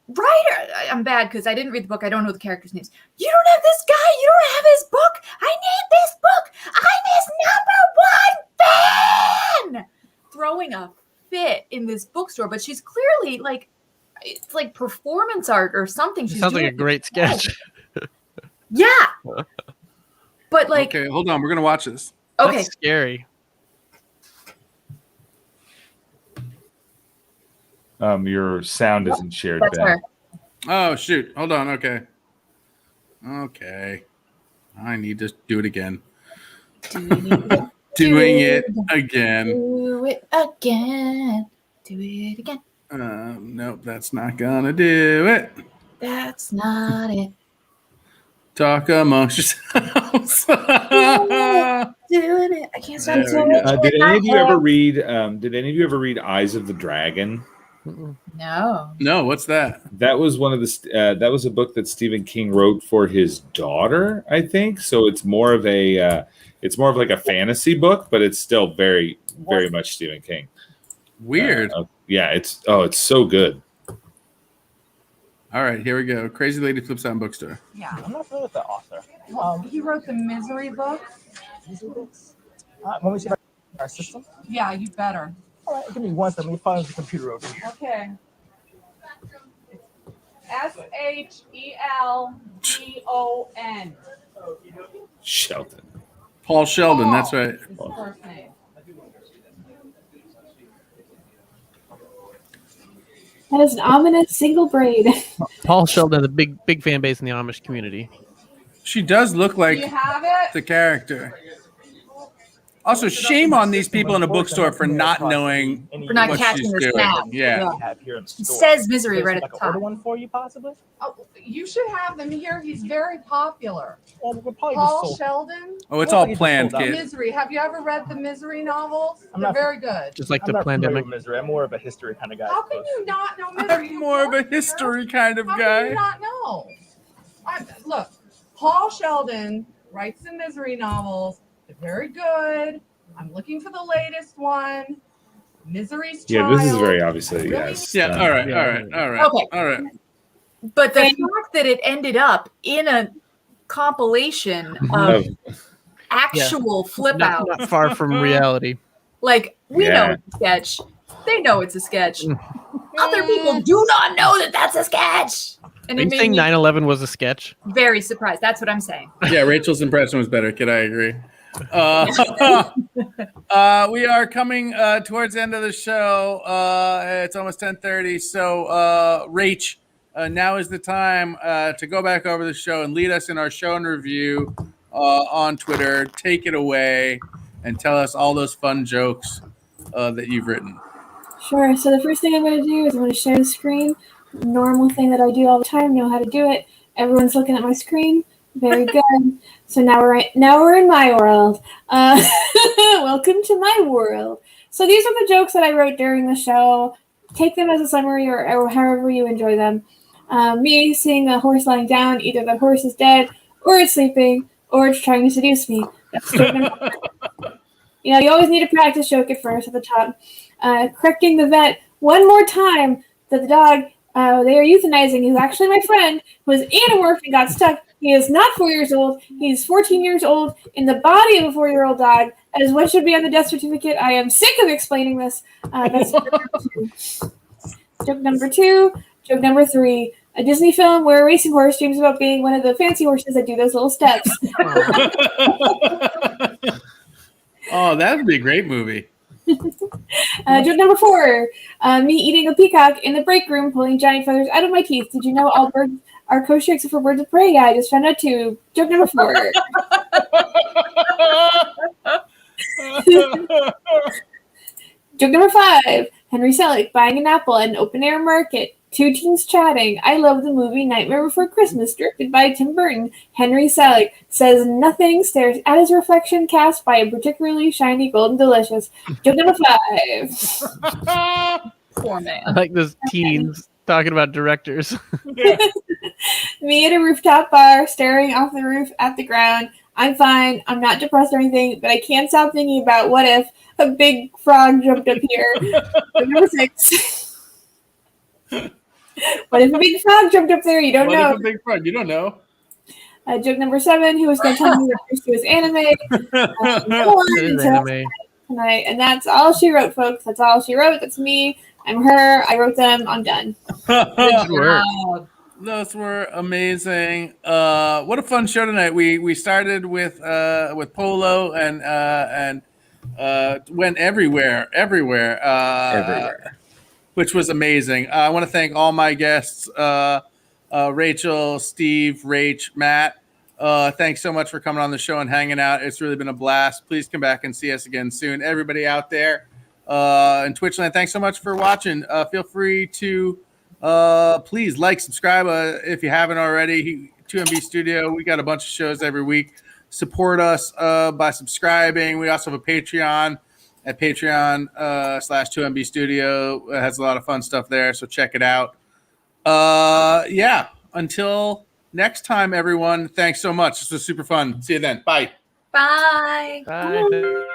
writer!" I'm bad because I didn't read the book. I don't know the character's names. "You don't have this guy. You don't have his book. I need this book. I'm his number one fan!" Throwing a fit in this bookstore, but she's clearly it's like performance art or something. Sounds like a great sketch. Yeah. But okay, hold on, we're gonna watch this. Okay. That's scary. Your sound isn't shared, That's Ben. her. Oh shoot, hold on. Okay, I need to do it again. Doing it again. Do it again. Do it again. Nope, that's not gonna do it. That's not it. Talk amongst yourselves. Doing it. I can't stop There doing we it. go. Did any of you ever read? Did any of you ever read Eyes of the Dragon? No. No, what's that? That was one of the. That was a book that Stephen King wrote for his daughter, I think. So it's more of a. It's more of like a fantasy book, but it's still very, very much Stephen King. Weird. Yeah, it's so good. All right, here we go. Crazy Lady Flips Out in Bookstore. Yeah, I'm not familiar with the author. He wrote the Misery book. Want me to see if I can our system? Yeah, you better. All right, give me one second. Let me find the computer over here. Okay. SHELDON. Shelton. Paul Sheldon, that's right. Is his first name. That is an ominous single braid. Paul Sheldon has a big fan base in the Amish community. She does look Do like you have it? the character. Also, shame on these people in a bookstore for not knowing For not what catching she's the doing. snap. Yeah. Have here in the It store. says Misery right at Like the an order top. one for you, possibly. Oh, you should have them here. He's very popular. Well, we'll probably Paul just sold. Sheldon. Oh, it's Well, all you just planned, sold out. kid. Misery. Have you ever read the Misery novels? I'm They're not- very good. Just like I'm the not familiar pandemic. with Misery. I'm more of a history kind of guy. How can you not know Misery? I'm more of a history kind of How can guy. you not know? Look, Paul Sheldon writes the Misery novels. They're very good. I'm looking for the latest one. Misery's Yeah, Child. this is very obviously Really? yes. Yeah, all right, Yeah. all right, all right, Okay. all right. But the fact that it ended up in a compilation of actual flip out, Not far from reality. we Yeah. know it's a sketch. They know it's a sketch. Other people do not know that that's a sketch. And Are you it made saying me 9/11 was a sketch? very surprised. That's what I'm saying. Yeah, Rachel's impression was better, kid. I agree. We are coming towards the end of the show. It's almost 10:30. So, Rach, now is the time to go back over the show and lead us in our show and review on Twitter. Take it away and tell us all those fun jokes that you've written. Sure. So the first thing I'm going to do is I'm going to share the screen. Normal thing that I do all the time. Know how to do it. Everyone's looking at my screen. Very good. So now we're in my world. Welcome to my world. So these are the jokes that I wrote during the show. Take them as a summary or however you enjoy them. Me seeing a horse lying down, either the horse is dead, or it's sleeping, or it's trying to seduce me. That's joke number 1. You always need to practice joke at first at the top. Correcting the vet one more time that the dog they are euthanizing is actually my friend who was anamorphed and got stuck. He is not 4 years old. He's 14 years old in the body of a 4-year-old dog. That is what should be on the death certificate. I am sick of explaining this. That's joke number 2. Joke number 2. Joke number 3. A Disney film where a racing horse dreams about being one of the fancy horses that do those little steps. Oh, that would be a great movie. Joke number 4. Me eating a peacock in the break room, pulling giant feathers out of my teeth. Did you know all birds are kosher except for birds of prey? Yeah, I just found out too. Joke number 4. Joke number 5. Henry Selick buying an apple at an open-air market. 2 teens chatting. I love the movie Nightmare Before Christmas, directed by Tim Burton. Henry Selick says nothing, stares at his reflection cast by a particularly shiny Golden Delicious. Joke number 5. Poor man. I like those teens talking about directors. Me at a rooftop bar, staring off the roof at the ground. I'm fine. I'm not depressed or anything, but I can't stop thinking about what if a big frog jumped up here. Joke number 6. What if a big frog jumped up there? You don't know. What if a big frog? You don't know. Joke number 7. Who was going to tell me that she was anime? No one until tonight. And that's all she wrote, folks. That's all she wrote. That's me. I'm her. I wrote them. I'm done. Good work. Those were amazing. What a fun show tonight. We started with Polo and went everywhere. Which was amazing. I want to thank all my guests, Rachel, Steve, Rach, Matt. Thanks so much for coming on the show and hanging out. It's really been a blast. Please come back and see us again soon. Everybody out there in Twitchland, thanks so much for watching. Feel free to please like, subscribe if you haven't already. 2MB Studio, we got a bunch of shows every week. Support us by subscribing. We also have a Patreon at Patreon/2MB Studio. It has a lot of fun stuff there, so check it out. Until next time, everyone, thanks so much. This was super fun. See you then. Bye. Bye. Bye.